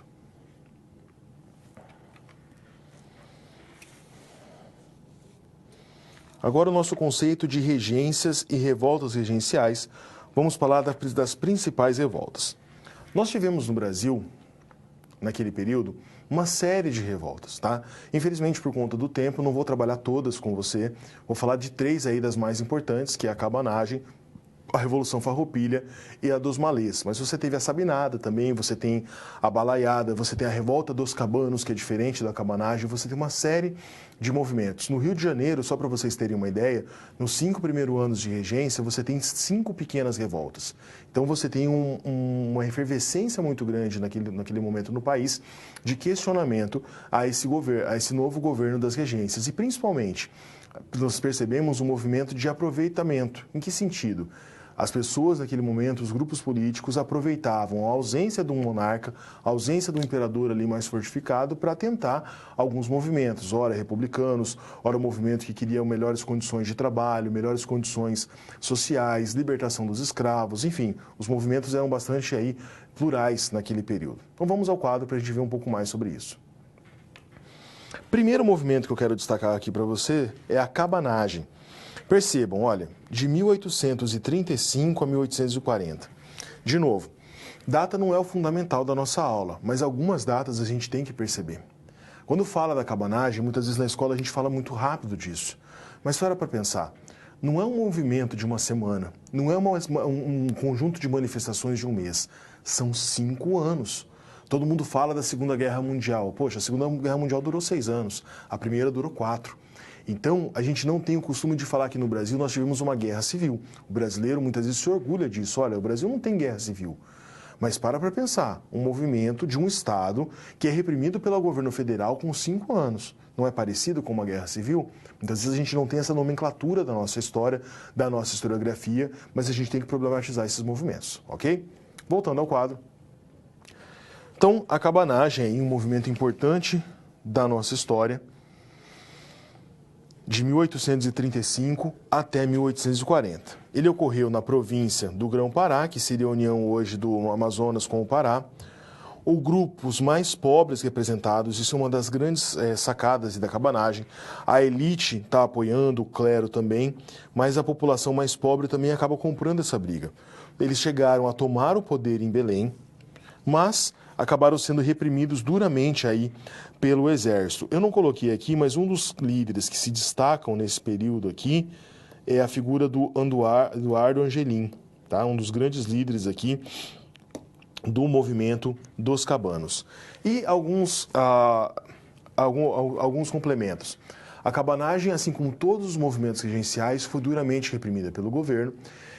Agora o nosso conceito de regências e revoltas regenciais. Vamos falar das principais revoltas. Nós tivemos no Brasil, naquele período, uma série de revoltas, tá? Infelizmente, por conta do tempo, não vou trabalhar todas com você. Vou falar de 3 aí das mais importantes, que é a cabanagem, a Revolução Farroupilha e a dos Malês. Mas você teve a Sabinada também, você tem a Balaiada, você tem a Revolta dos Cabanos, que é diferente da cabanagem, você tem uma série de movimentos. No Rio de Janeiro, só para vocês terem uma ideia, nos 5 primeiros anos de regência, você tem 5 pequenas revoltas. Então você tem uma efervescência muito grande naquele momento no país de questionamento a esse novo governo das regências. E principalmente, nós percebemos um movimento de aproveitamento. Em que sentido? As pessoas naquele momento, os grupos políticos, aproveitavam a ausência de um monarca, a ausência do imperador ali mais fortificado para tentar alguns movimentos, ora republicanos, ora movimento que queria melhores condições de trabalho, melhores condições sociais, libertação dos escravos, enfim, os movimentos eram bastante aí plurais naquele período. Então vamos ao quadro para a gente ver um pouco mais sobre isso. Primeiro movimento que eu quero destacar aqui para você é a cabanagem. Percebam, olha, de 1835 a 1840. De novo, data não é o fundamental da nossa aula, mas algumas datas a gente tem que perceber. Quando fala da cabanagem, muitas vezes na escola a gente fala muito rápido disso. Mas para pensar, não é um movimento de uma semana, não é um conjunto de manifestações de um mês. São 5 anos. Todo mundo fala da Segunda Guerra Mundial. Poxa, a Segunda Guerra Mundial durou 6 anos, a primeira durou 4. Então, a gente não tem o costume de falar que no Brasil nós tivemos uma guerra civil. O brasileiro muitas vezes se orgulha disso. Olha, o Brasil não tem guerra civil. Mas para pensar, um movimento de um Estado que é reprimido pelo governo federal com 5 anos. Não é parecido com uma guerra civil? Muitas vezes a gente não tem essa nomenclatura da nossa história, da nossa historiografia, mas a gente tem que problematizar esses movimentos, ok? Voltando ao quadro. Então, a cabanagem é um movimento importante da nossa história, de 1835 até 1840. Ele ocorreu na província do Grão-Pará, que seria a união hoje do Amazonas com o Pará. Os grupos mais pobres representados, isso é uma das grandes sacadas da cabanagem. A elite está apoiando, o clero também, mas a população mais pobre também acaba comprando essa briga. Eles chegaram a tomar o poder em Belém, mas acabaram sendo reprimidos duramente aí pelo exército. Eu não coloquei aqui, mas um dos líderes que se destacam nesse período aqui é a figura do Eduardo Angelim, tá? Um dos grandes líderes aqui do movimento dos cabanos. E alguns complementos. A cabanagem, assim como todos os movimentos regenciais, foi duramente reprimida pelo governo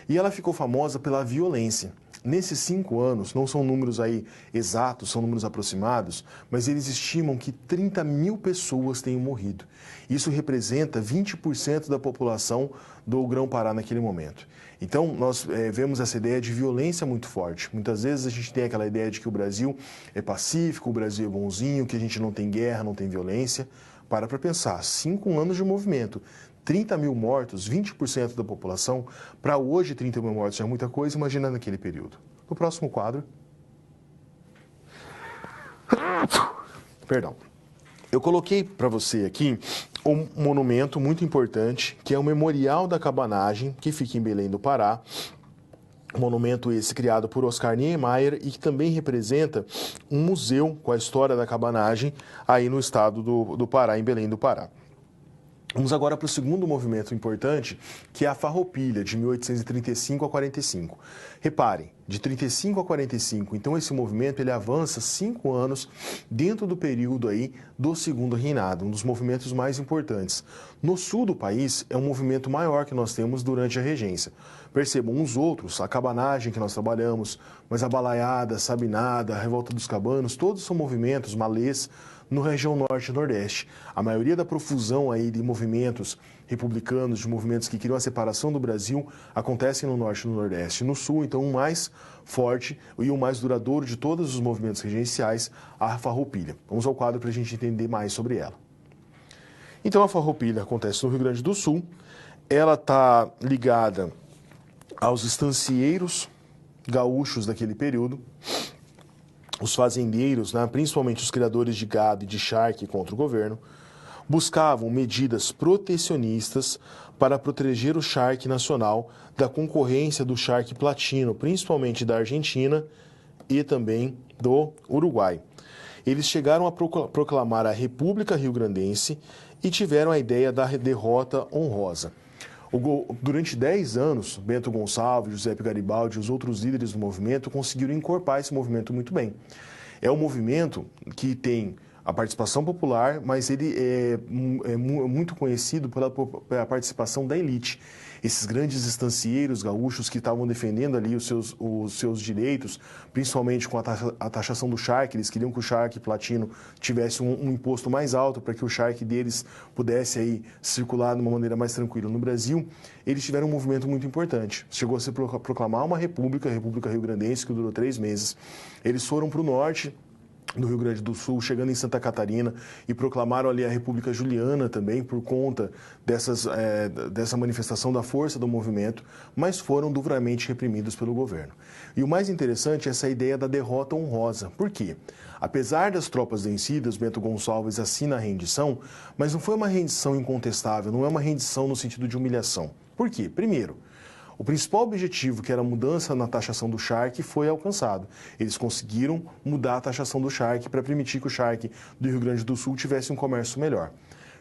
e ela ficou famosa pela violência. Nesses 5 anos, não são números aí exatos, são números aproximados, mas eles estimam que 30 mil pessoas tenham morrido. Isso representa 20% da população do Grão-Pará naquele momento. Então, nós vemos essa ideia de violência muito forte. Muitas vezes a gente tem aquela ideia de que o Brasil é pacífico, o Brasil é bonzinho, que a gente não tem guerra, não tem violência. Para pensar, 5 anos de movimento, 30 mil mortos, 20% da população, para hoje 30 mil mortos já é muita coisa, imagina naquele período. No próximo quadro. Perdão. Eu coloquei para você aqui um monumento muito importante, que é o Memorial da Cabanagem, que fica em Belém do Pará. Monumento esse criado por Oscar Niemeyer e que também representa um museu com a história da cabanagem aí no estado do Pará, em Belém do Pará. Vamos agora para o segundo movimento importante, que é a Farroupilha, de 1835 a 45. Reparem, de 35 a 45, então esse movimento ele avança 5 anos dentro do período aí do segundo reinado, um dos movimentos mais importantes. No sul do país é um movimento maior que nós temos durante a regência. Percebam, os outros, a cabanagem que nós trabalhamos, mas a balaiada, a sabinada, a revolta dos cabanos, todos são movimentos, malês, no região norte e nordeste. A maioria da profusão aí de movimentos republicanos, de movimentos que queriam a separação do Brasil, acontecem no norte e no nordeste. No sul, então, o mais forte e o mais duradouro de todos os movimentos regenciais, a Farroupilha. Vamos ao quadro para a gente entender mais sobre ela. Então, a Farroupilha acontece no Rio Grande do Sul. Ela está ligada aos estancieiros gaúchos daquele período, os fazendeiros, né, principalmente os criadores de gado e de charque contra o governo, buscavam medidas protecionistas para proteger o charque nacional da concorrência do charque platino, principalmente da Argentina e também do Uruguai. Eles chegaram a proclamar a República Rio-Grandense e tiveram a ideia da derrota honrosa. Durante 10 anos, Bento Gonçalves, Giuseppe Garibaldi e os outros líderes do movimento conseguiram encorpar esse movimento muito bem. É um movimento que tem a participação popular, mas ele é muito conhecido pela participação da elite. Esses grandes estancieiros gaúchos que estavam defendendo ali os seus direitos, principalmente com a taxação do charque, eles queriam que o charque platino tivesse um imposto mais alto para que o charque deles pudesse aí circular de uma maneira mais tranquila no Brasil. Eles tiveram um movimento muito importante. Chegou a se proclamar uma república, a República Rio-Grandense, que durou 3 meses. Eles foram para o norte do Rio Grande do Sul, chegando em Santa Catarina, e proclamaram ali a República Juliana também, por conta dessa manifestação da força do movimento, mas foram duramente reprimidos pelo governo. E o mais interessante é essa ideia da derrota honrosa. Por quê? Apesar das tropas vencidas, Bento Gonçalves assina a rendição, mas não foi uma rendição incontestável, não é uma rendição no sentido de humilhação. Por quê? Primeiro, o principal objetivo, que era a mudança na taxação do charque, foi alcançado. Eles conseguiram mudar a taxação do charque para permitir que o charque do Rio Grande do Sul tivesse um comércio melhor.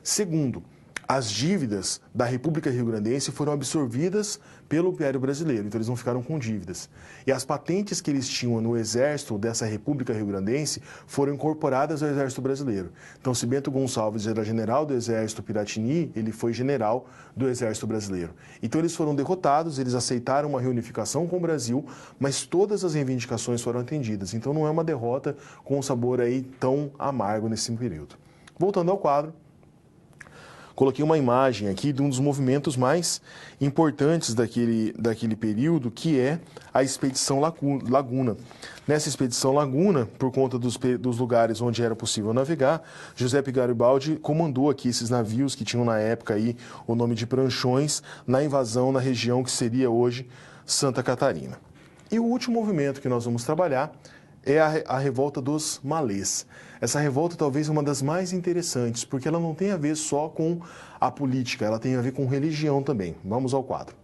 Segundo, as dívidas da República Rio-Grandense foram absorvidas pelo Império Brasileiro, então eles não ficaram com dívidas. E as patentes que eles tinham no exército dessa República Rio-Grandense foram incorporadas ao exército brasileiro. Então, se Bento Gonçalves era general do exército Piratini, ele foi general do exército brasileiro. Então, eles foram derrotados, eles aceitaram uma reunificação com o Brasil, mas todas as reivindicações foram atendidas. Então, não é uma derrota com um sabor aí tão amargo nesse período. Voltando ao quadro, coloquei uma imagem aqui de um dos movimentos mais importantes daquele período, que é a Expedição Laguna. Nessa Expedição Laguna, por conta dos lugares onde era possível navegar, Giuseppe Garibaldi comandou aqui esses navios que tinham na época aí o nome de pranchões, na invasão na região que seria hoje Santa Catarina. E o último movimento que nós vamos trabalhar é a revolta dos malês. Essa revolta talvez é uma das mais interessantes, porque ela não tem a ver só com a política, ela tem a ver com religião também. Vamos ao quadro.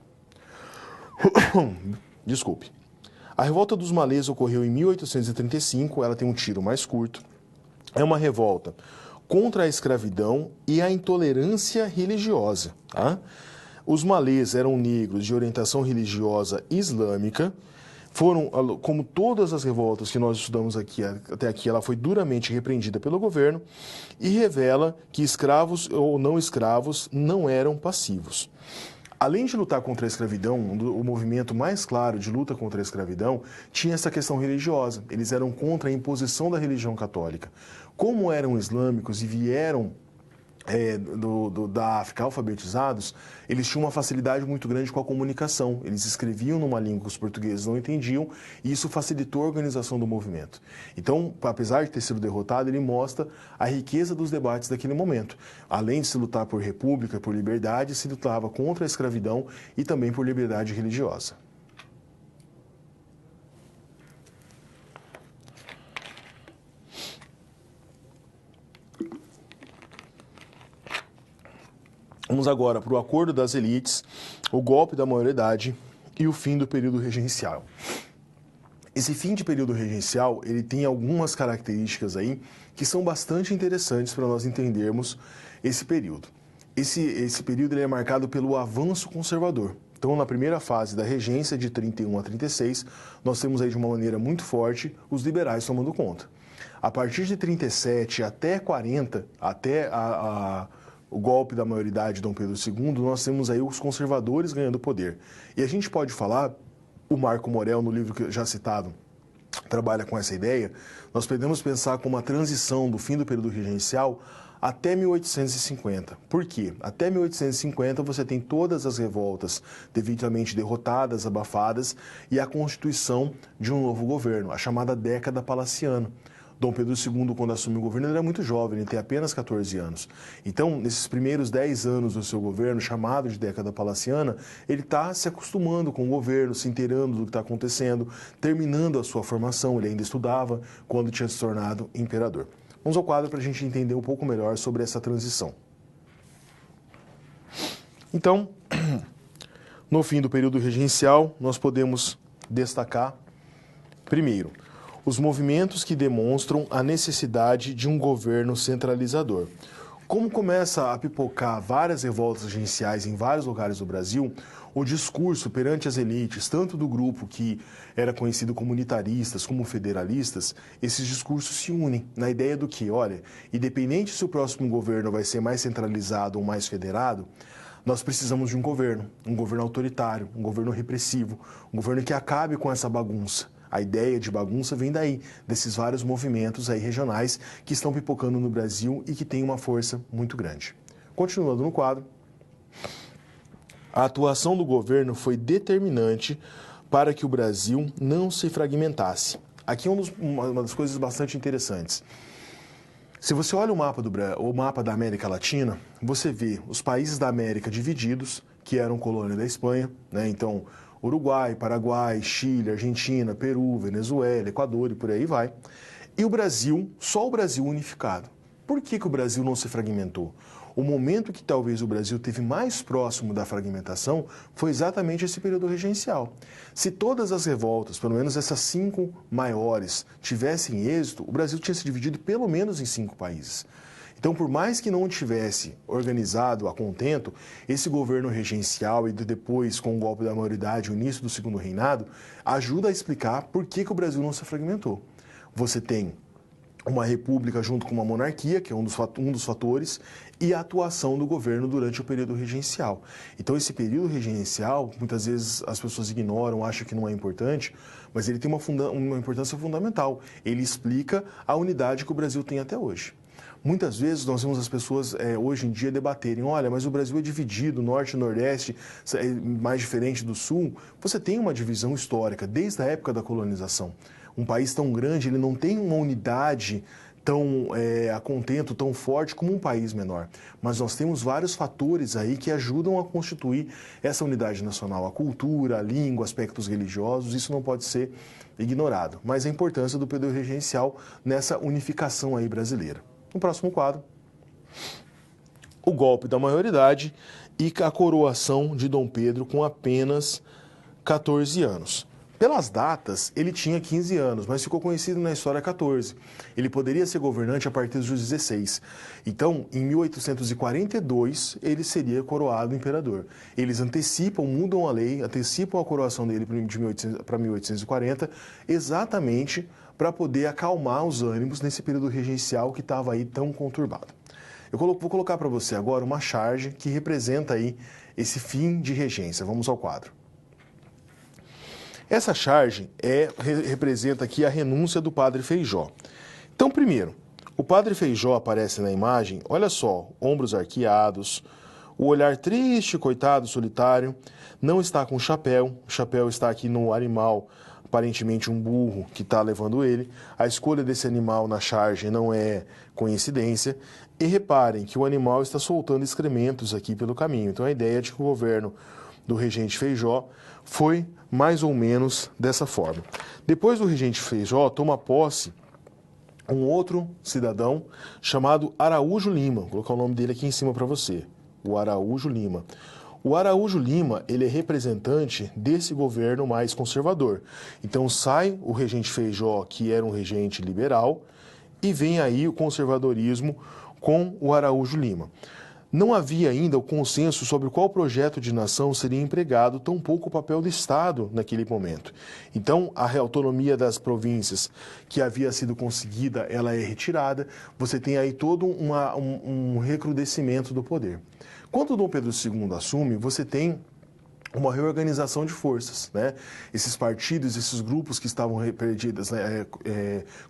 Desculpe. A revolta dos malês ocorreu em 1835, ela tem um tiro mais curto. É uma revolta contra a escravidão e a intolerância religiosa. Tá? Os malês eram negros de orientação religiosa islâmica. Foram, como todas as revoltas que nós estudamos até aqui, ela foi duramente repreendida pelo governo e revela que escravos ou não escravos não eram passivos. Além de lutar contra a escravidão, o movimento mais claro de luta contra a escravidão tinha essa questão religiosa. Eles eram contra a imposição da religião católica. Como eram islâmicos e vieram da África alfabetizados, eles tinham uma facilidade muito grande com a comunicação. Eles escreviam numa língua que os portugueses não entendiam e isso facilitou a organização do movimento. Então, apesar de ter sido derrotado, ele mostra a riqueza dos debates daquele momento. Além de se lutar por república, por liberdade, se lutava contra a escravidão e também por liberdade religiosa. Vamos agora para o acordo das elites, o golpe da maioridade e o fim do período regencial. Esse fim de período regencial, ele tem algumas características aí que são bastante interessantes para nós entendermos esse período. esse período ele é marcado pelo avanço conservador. Então, na primeira fase da regência, de 31 a 36, nós temos aí de uma maneira muito forte os liberais tomando conta. A partir de 37 até 40, até o golpe da maioridade de Dom Pedro II, nós temos aí os conservadores ganhando poder. E a gente pode falar, o Marco Morel, no livro que já citado, trabalha com essa ideia, nós podemos pensar como uma transição do fim do período regencial até 1850. Por quê? Até 1850 você tem todas as revoltas devidamente derrotadas, abafadas, e a constituição de um novo governo, a chamada década palaciana. Dom Pedro II, quando assumiu o governo, ele era muito jovem, ele tem apenas 14 anos. Então, nesses primeiros 10 anos do seu governo, chamado de década palaciana, ele está se acostumando com o governo, se inteirando do que está acontecendo, terminando a sua formação. Ele ainda estudava quando tinha se tornado imperador. Vamos ao quadro para a gente entender um pouco melhor sobre essa transição. Então, no fim do período regencial, nós podemos destacar, primeiro, os movimentos que demonstram a necessidade de um governo centralizador. Como começa a pipocar várias revoltas regenciais em vários lugares do Brasil, o discurso perante as elites, tanto do grupo que era conhecido como unitaristas como federalistas, esses discursos se unem na ideia do que, olha, independente se o próximo governo vai ser mais centralizado ou mais federado, nós precisamos de um governo autoritário, um governo repressivo, um governo que acabe com essa bagunça. A ideia de bagunça vem daí, desses vários movimentos aí regionais que estão pipocando no Brasil e que têm uma força muito grande. Continuando no quadro, a atuação do governo foi determinante para que o Brasil não se fragmentasse. Aqui é uma das coisas bastante interessantes. Se você olha o mapa da América Latina, você vê os países da América divididos, que eram colônia da Espanha, né? Então, Uruguai, Paraguai, Chile, Argentina, Peru, Venezuela, Equador e por aí vai. E o Brasil, só o Brasil unificado. Por que o Brasil não se fragmentou? O momento que talvez o Brasil teve mais próximo da fragmentação foi exatamente esse período regencial. Se todas as revoltas, pelo menos essas 5 maiores, tivessem êxito, o Brasil tinha se dividido pelo menos em 5 países. Então, por mais que não tivesse organizado a contento, esse governo regencial e depois, com o golpe da maioridade, o início do segundo reinado, ajuda a explicar por que o Brasil não se fragmentou. Você tem uma república junto com uma monarquia, que é um dos fatores, e a atuação do governo durante o período regencial. Então, esse período regencial, muitas vezes as pessoas ignoram, acham que não é importante, mas ele tem uma importância fundamental. Ele explica a unidade que o Brasil tem até hoje. Muitas vezes nós vemos as pessoas hoje em dia debaterem, olha, mas o Brasil é dividido, norte e nordeste, mais diferente do sul. Você tem uma divisão histórica, desde a época da colonização. Um país tão grande, ele não tem uma unidade tão a contento, tão forte como um país menor. Mas nós temos vários fatores aí que ajudam a constituir essa unidade nacional. A cultura, a língua, aspectos religiosos, isso não pode ser ignorado. Mas a importância do período regencial nessa unificação aí brasileira. No próximo quadro, o golpe da maioridade e a coroação de Dom Pedro com apenas 14 anos. Pelas datas, ele tinha 15 anos, mas ficou conhecido na história 14. Ele poderia ser governante a partir dos 16. Então, em 1842, ele seria coroado imperador. Eles mudam a lei, antecipam a coroação dele para 1840, exatamente para poder acalmar os ânimos nesse período regencial que estava aí tão conturbado. Eu vou colocar para você agora uma charge que representa aí esse fim de regência. Vamos ao quadro. Essa charge representa aqui a renúncia do padre Feijó. Então, primeiro, o padre Feijó aparece na imagem, olha só, ombros arqueados, o olhar triste, coitado, solitário, não está com chapéu, o chapéu está aqui no animal, aparentemente um burro que está levando ele. A escolha desse animal na charge não é coincidência. E reparem que o animal está soltando excrementos aqui pelo caminho. Então, a ideia é de que o governo do regente Feijó foi mais ou menos dessa forma. Depois do regente Feijó, toma posse um outro cidadão chamado Araújo Lima. Vou colocar o nome dele aqui em cima para você. O Araújo Lima. O Araújo Lima, ele é representante desse governo mais conservador. Então sai o regente Feijó, que era um regente liberal, e vem aí o conservadorismo com o Araújo Lima. Não havia ainda o consenso sobre qual projeto de nação seria empregado, tampouco o papel do Estado naquele momento. Então, a autonomia das províncias que havia sido conseguida, ela é retirada, você tem aí todo um recrudescimento do poder. Quando Dom Pedro II assume, você tem uma reorganização de forças, né? Esses partidos, esses grupos que estavam perdidos,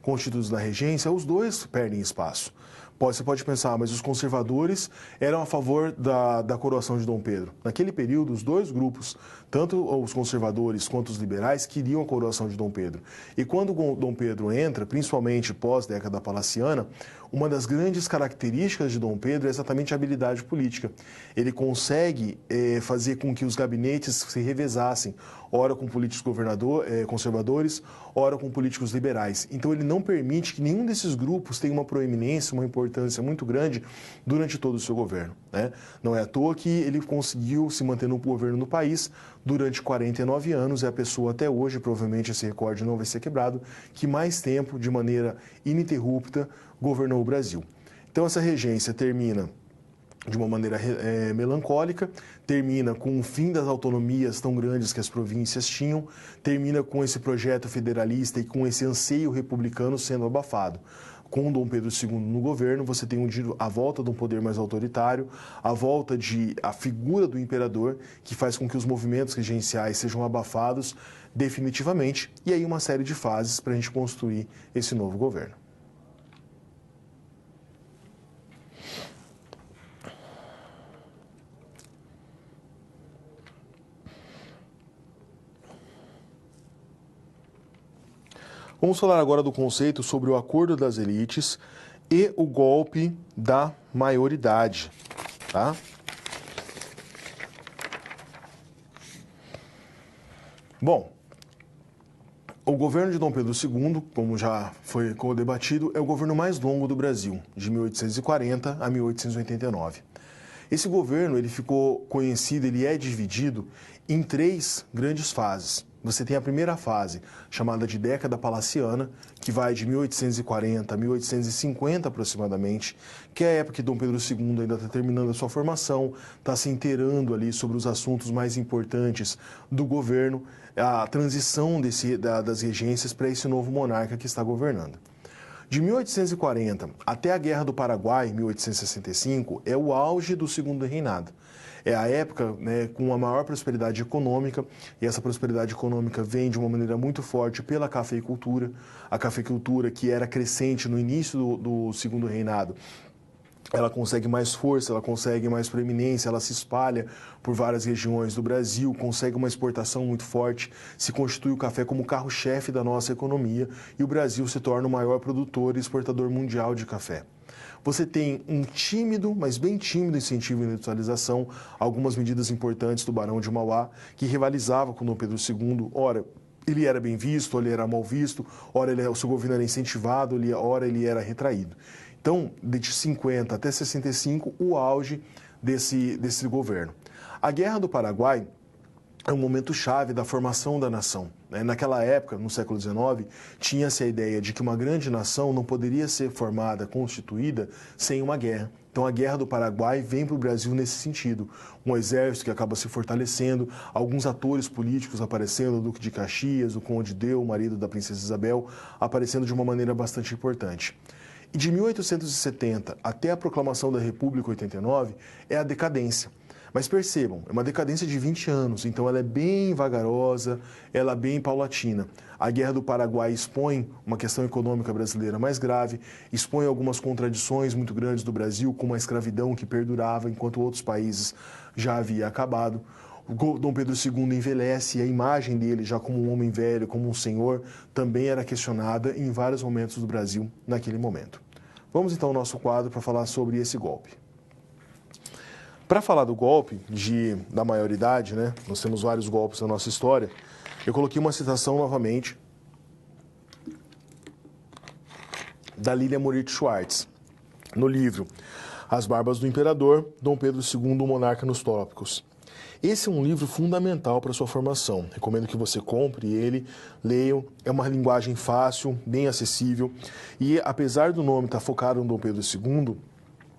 constituídos na regência, os dois perdem espaço. Você pode pensar, mas os conservadores eram a favor da coroação de Dom Pedro. Naquele período, os dois grupos, tanto os conservadores quanto os liberais, queriam a coroação de Dom Pedro. E quando Dom Pedro entra, principalmente pós-década palaciana, uma das grandes características de Dom Pedro é exatamente a habilidade política. Ele consegue fazer com que os gabinetes se revezassem, ora com políticos conservadores, ora com políticos liberais. Então ele não permite que nenhum desses grupos tenha uma proeminência, uma importância muito grande durante todo o seu governo, né? Não é à toa que ele conseguiu se manter no governo no país durante 49 anos, é a pessoa até hoje, provavelmente esse recorde não vai ser quebrado, que mais tempo, de maneira ininterrupta, governou o Brasil. Então essa regência termina de uma maneira melancólica, termina com o fim das autonomias tão grandes que as províncias tinham, termina com esse projeto federalista e com esse anseio republicano sendo abafado. Com Dom Pedro II no governo, você tem a volta de um poder mais autoritário, a figura do imperador, que faz com que os movimentos regenciais sejam abafados definitivamente, e aí uma série de fases para a gente construir esse novo governo. Vamos falar agora do conceito sobre o acordo das elites e o golpe da maioridade, tá? Bom, o governo de Dom Pedro II, como já foi debatido, é o governo mais longo do Brasil, de 1840 a 1889. Esse governo, ele ficou conhecido, ele é dividido em 3 grandes fases. Você tem a primeira fase, chamada de década palaciana, que vai de 1840 a 1850 aproximadamente, que é a época que Dom Pedro II ainda está terminando a sua formação, está se inteirando ali sobre os assuntos mais importantes do governo, a transição das regências para esse novo monarca que está governando. De 1840 até a Guerra do Paraguai, 1865, é o auge do Segundo Reinado. É a época, né, com a maior prosperidade econômica, e essa prosperidade econômica vem de uma maneira muito forte pela cafeicultura. A cafeicultura, que era crescente no início do Segundo Reinado, ela consegue mais força, ela consegue mais proeminência, ela se espalha por várias regiões do Brasil, consegue uma exportação muito forte, se constitui o café como carro-chefe da nossa economia e o Brasil se torna o maior produtor e exportador mundial de café. Você tem um tímido, mas bem tímido incentivo à industrialização, algumas medidas importantes do Barão de Mauá, que rivalizava com Dom Pedro II. Ora, ele era bem visto, ora ele era mal visto, ora o seu governo era incentivado, ora ele era retraído. Então, de 50 até 65, o auge desse governo. A Guerra do Paraguai é um momento chave da formação da nação. Naquela época, no século XIX, tinha-se a ideia de que uma grande nação não poderia ser formada, constituída, sem uma guerra. Então, a Guerra do Paraguai vem para o Brasil nesse sentido. Um exército que acaba se fortalecendo, alguns atores políticos aparecendo, o Duque de Caxias, o Conde Deu, o marido da Princesa Isabel, aparecendo de uma maneira bastante importante. E de 1870 até a proclamação da República, 89, é a decadência. Mas percebam, é uma decadência de 20 anos, então ela é bem vagarosa, ela é bem paulatina. A Guerra do Paraguai expõe uma questão econômica brasileira mais grave, expõe algumas contradições muito grandes do Brasil, como a escravidão que perdurava enquanto outros países já havia acabado. O Dom Pedro II envelhece e a imagem dele, já como um homem velho, como um senhor, também era questionada em vários momentos do Brasil naquele momento. Vamos então ao nosso quadro para falar sobre esse golpe. Para falar do golpe da maioridade, né, nós temos vários golpes na nossa história, eu coloquei uma citação novamente da Lilia Moritz Schwartz, no livro As Barbas do Imperador, Dom Pedro II, o Monarca nos Trópicos. Esse é um livro fundamental para a sua formação. Recomendo que você compre ele, leiam. É uma linguagem fácil, bem acessível. E apesar do nome estar focado no Dom Pedro II,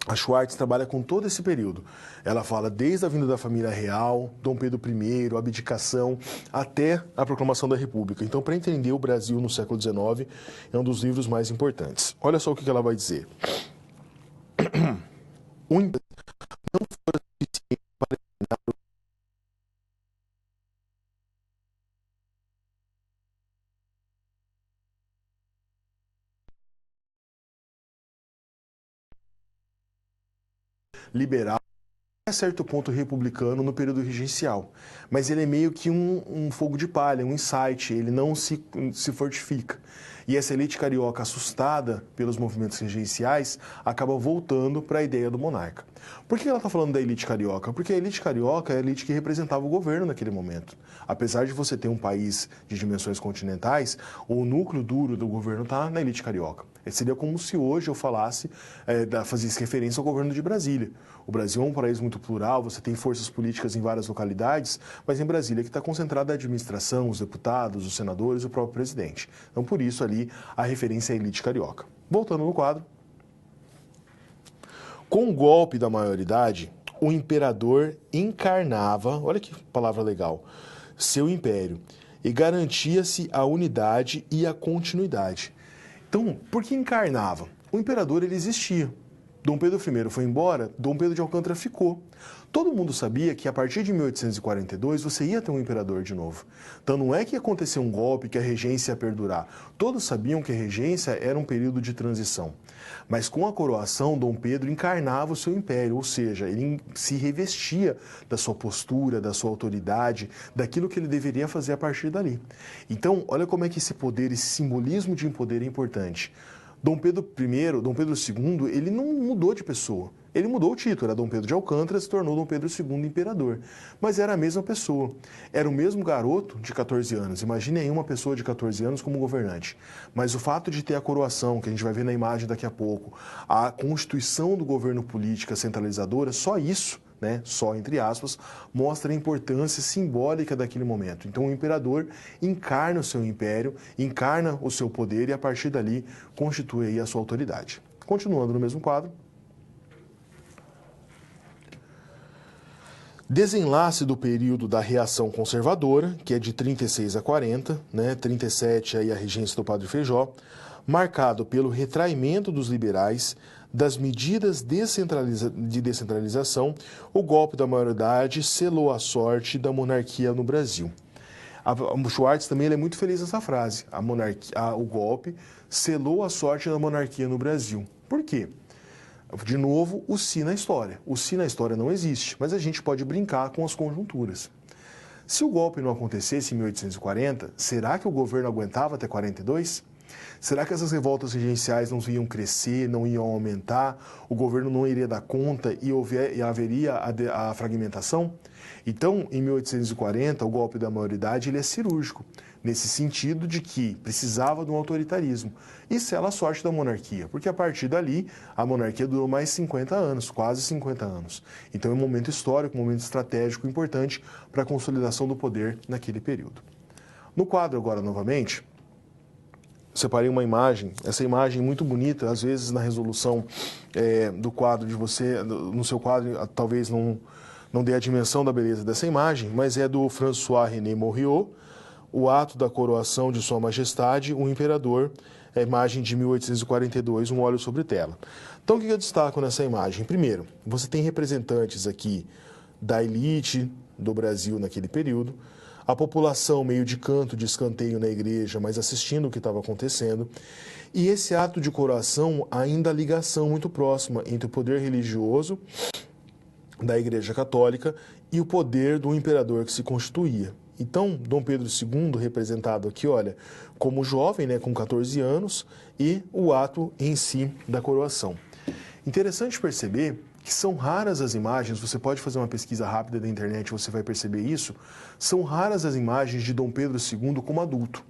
A Schwartz trabalha com todo esse período. Ela fala desde a vinda da família real, Dom Pedro I, a abdicação, até a proclamação da República. Então, para entender o Brasil no século XIX, é um dos livros mais importantes. Olha só o que ela vai dizer. Não foi suficiente para eliminar o liberal a certo ponto republicano no período regencial, mas ele é meio que um fogo de palha, um insight, ele não se fortifica. E essa elite carioca, assustada pelos movimentos regenciais, acaba voltando para a ideia do monarca. Por que ela está falando da elite carioca? Porque a elite carioca é a elite que representava o governo naquele momento. Apesar de você ter um país de dimensões continentais, o núcleo duro do governo está na elite carioca. Seria como se hoje eu falasse, fazesse referência ao governo de Brasília. O Brasil é um país muito plural, você tem forças políticas em várias localidades, mas em Brasília que está concentrada a administração, os deputados, os senadores e o próprio presidente. Então, por isso ali, a referência à elite carioca. Voltando no quadro. Com o golpe da maioridade, o imperador encarnava, olha que palavra legal, seu império, e garantia-se a unidade e a continuidade. Então, por que encarnava? O imperador, ele existia. Dom Pedro I foi embora, Dom Pedro de Alcântara ficou. Todo mundo sabia que a partir de 1842 você ia ter um imperador de novo. Então não é que ia acontecer um golpe, que a regência ia perdurar. Todos sabiam que a regência era um período de transição. Mas com a coroação, Dom Pedro encarnava o seu império, ou seja, ele se revestia da sua postura, da sua autoridade, daquilo que ele deveria fazer a partir dali. Então, olha como é que esse poder, esse simbolismo de poder é importante. Dom Pedro I, Dom Pedro II, ele não mudou de pessoa. Ele mudou o título, era Dom Pedro de Alcântara, se tornou Dom Pedro II imperador. Mas era a mesma pessoa. Era o mesmo garoto de 14 anos. Imagine aí uma pessoa de 14 anos como governante. Mas o fato de ter a coroação, que a gente vai ver na imagem daqui a pouco, a constituição do governo política centralizadora, só isso, só entre aspas, mostra a importância simbólica daquele momento. Então o imperador encarna o seu império, encarna o seu poder e a partir dali constitui aí a sua autoridade. Continuando no mesmo quadro. Desenlace do período da reação conservadora, que é de 36 a 40, 37 aí a regência do Padre Feijó, marcado pelo retraimento dos liberais, das medidas de descentralização, o golpe da maioridade selou a sorte da monarquia no Brasil. O Schwartz também é muito feliz nessa frase. O golpe selou a sorte da monarquia no Brasil. Por quê? De novo, o si na história. O si na história não existe, mas a gente pode brincar com as conjunturas. Se o golpe não acontecesse em 1840, será que o governo aguentava até 42? Será que essas revoltas regenciais não iam crescer, não iam aumentar, o governo não iria dar conta e haveria a fragmentação? Então, em 1840, o golpe da maioridade ele é cirúrgico, nesse sentido de que precisava de um autoritarismo. E sela a sorte da monarquia, porque a partir dali a monarquia durou mais 50 anos, quase 50 anos. Então é um momento histórico, um momento estratégico importante para a consolidação do poder naquele período. No quadro agora, novamente, separei uma imagem, essa imagem muito bonita, às vezes na resolução do quadro de você, no seu quadro, talvez não dê a dimensão da beleza dessa imagem, mas é do François-René Morriot, o ato da coroação de Sua Majestade, o Imperador, a imagem de 1842, um óleo sobre tela. Então, o que eu destaco nessa imagem? Primeiro, você tem representantes aqui da elite do Brasil naquele período, a população meio de canto, de escanteio na igreja, mas assistindo o que estava acontecendo. E esse ato de coroação, ainda a ligação muito próxima entre o poder religioso da Igreja Católica e o poder do imperador que se constituía. Então, Dom Pedro II, representado aqui, olha, como jovem, com 14 anos, e o ato em si da coroação. Interessante perceber que são raras as imagens, você pode fazer uma pesquisa rápida da internet, você vai perceber isso, são raras as imagens de Dom Pedro II como adulto.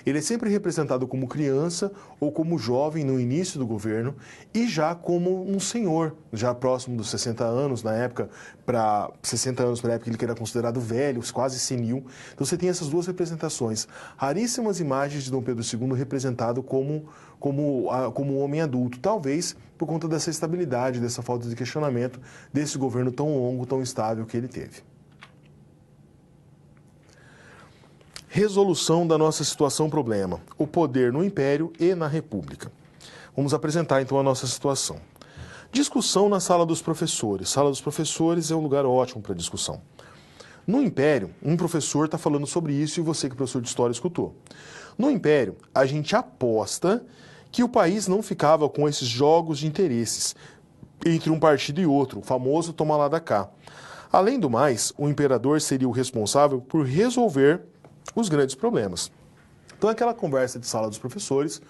Ele é sempre representado como criança ou como jovem no início do governo e já como um senhor, já próximo dos 60 anos na época, para 60 anos para a época ele que era considerado velho, quase senil. Então você tem essas duas representações. Raríssimas imagens de Dom Pedro II representado como um homem adulto, talvez por conta dessa estabilidade, dessa falta de questionamento, desse governo tão longo, tão estável que ele teve. Resolução da nossa situação-problema, o poder no Império e na República. Vamos apresentar então a nossa situação. Discussão na sala dos professores. Sala dos professores é um lugar ótimo para discussão. No Império, um professor está falando sobre isso e você que é professor de História escutou. No Império, a gente aposta que o país não ficava com esses jogos de interesses entre um partido e outro, o famoso toma lá da cá. Além do mais, o imperador seria o responsável por resolver os grandes problemas. Então, aquela conversa de sala dos professores,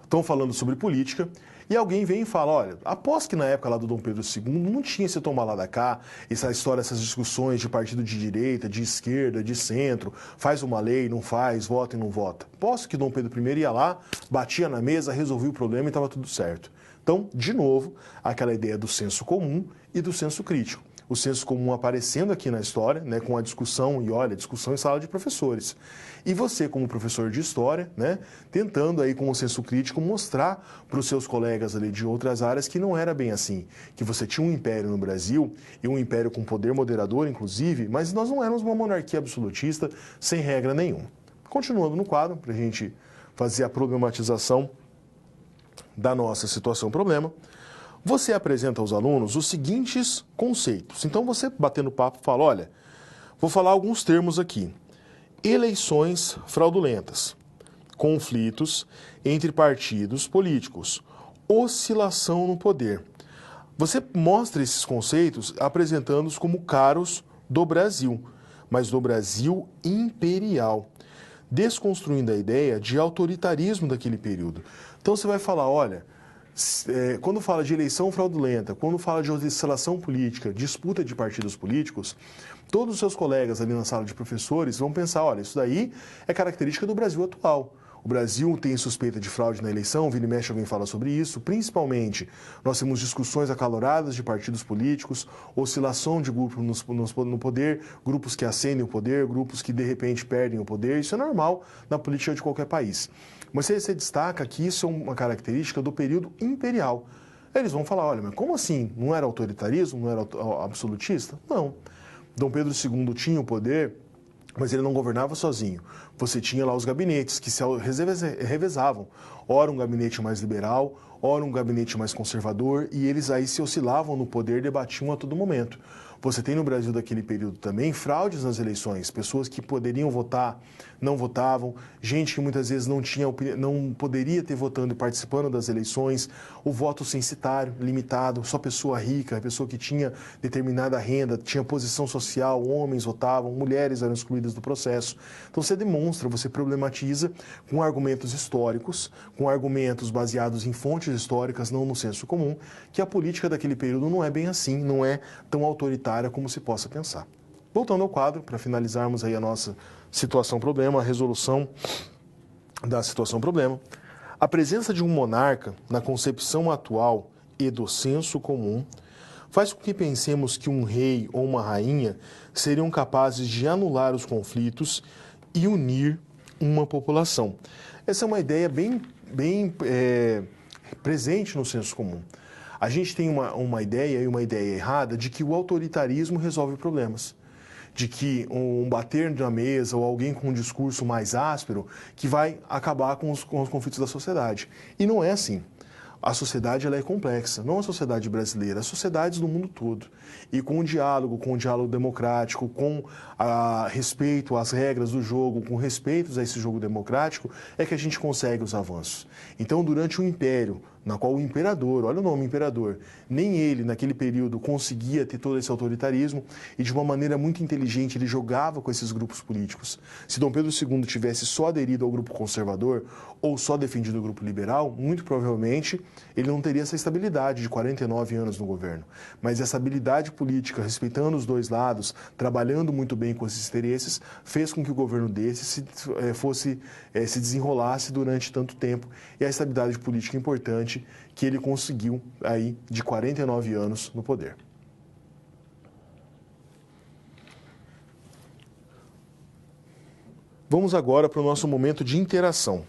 estão falando sobre política, e alguém vem e fala, olha, após que na época lá do Dom Pedro II não tinha esse tomar lá da cá, essa história, essas discussões de partido de direita, de esquerda, de centro, faz uma lei, não faz, vota e não vota. Posso que Dom Pedro I ia lá, batia na mesa, resolvia o problema e estava tudo certo. Então, de novo, aquela ideia do senso comum e do senso crítico. O senso comum aparecendo aqui na história, né, com a discussão, e olha, discussão em sala de professores. E você, como professor de história, né, tentando aí com o senso crítico mostrar para os seus colegas ali de outras áreas que não era bem assim, que você tinha um império no Brasil, e um império com poder moderador, inclusive, mas nós não éramos uma monarquia absolutista sem regra nenhuma. Continuando no quadro, para a gente fazer a problematização da nossa situação-problema, você apresenta aos alunos os seguintes conceitos. Então, você batendo papo fala, olha, vou falar alguns termos aqui. Eleições fraudulentas, conflitos entre partidos políticos, oscilação no poder. Você mostra esses conceitos apresentando-os como caros do Brasil, mas do Brasil imperial, desconstruindo a ideia de autoritarismo daquele período. Então, você vai falar, olha, quando fala de eleição fraudulenta, quando fala de oscilação política, disputa de partidos políticos, todos os seus colegas ali na sala de professores vão pensar, olha, isso daí é característica do Brasil atual. O Brasil tem suspeita de fraude na eleição, vira e mexe alguém fala sobre isso, principalmente nós temos discussões acaloradas de partidos políticos, oscilação de grupos no poder, grupos que ascendem o poder, grupos que de repente perdem o poder, isso é normal na política de qualquer país. Mas você destaca que isso é uma característica do período imperial. Eles vão falar, olha, mas como assim? Não era autoritarismo? Não era absolutista? Não. Dom Pedro II tinha o poder, mas ele não governava sozinho. Você tinha lá os gabinetes que se revezavam. Ora um gabinete mais liberal, ora um gabinete mais conservador, e eles aí se oscilavam no poder, debatiam a todo momento. Você tem no Brasil daquele período também fraudes nas eleições, pessoas que poderiam votar, não votavam, gente que muitas vezes não poderia ter votando e participando das eleições, o voto censitário limitado, só pessoa rica, pessoa que tinha determinada renda, tinha posição social, homens votavam, mulheres eram excluídas do processo. Então você demonstra, você problematiza com argumentos históricos, com argumentos baseados em fontes históricas, não no senso comum, que a política daquele período não é bem assim, não é tão autoritária como se possa pensar. Voltando ao quadro, para finalizarmos aí a nossa situação-problema, a resolução da situação-problema, a presença de um monarca na concepção atual e do senso comum faz com que pensemos que um rei ou uma rainha seriam capazes de anular os conflitos e unir uma população. Essa é uma ideia bem presente no senso comum. A gente tem uma ideia e uma ideia errada de que o autoritarismo resolve problemas. De que um bater na mesa ou alguém com um discurso mais áspero que vai acabar com os conflitos da sociedade. E não é assim. A sociedade ela é complexa, não a sociedade brasileira, as sociedades do mundo todo. E com o diálogo democrático, com respeito às regras do jogo, com respeito a esse jogo democrático, é que a gente consegue os avanços. Então, durante o Império, na qual o imperador, olha o nome, imperador, nem ele naquele período conseguia ter todo esse autoritarismo e de uma maneira muito inteligente ele jogava com esses grupos políticos. Se Dom Pedro II tivesse só aderido ao grupo conservador ou só defendido o grupo liberal, muito provavelmente ele não teria essa estabilidade de 49 anos no governo. Mas essa habilidade política, respeitando os dois lados, trabalhando muito bem com esses interesses, fez com que o governo desse se desenrolasse durante tanto tempo e a estabilidade política importante que ele conseguiu aí de 49 anos no poder. Vamos agora para o nosso momento de interação.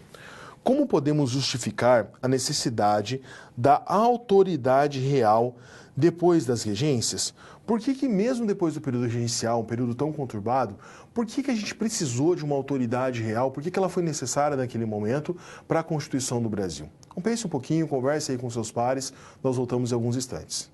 Como podemos justificar a necessidade da autoridade real depois das regências? Por que mesmo depois do período regencial, um período tão conturbado, por que a gente precisou de uma autoridade real? Por que ela foi necessária naquele momento para a Constituição do Brasil? Então, pense um pouquinho, converse aí com seus pares, nós voltamos em alguns instantes.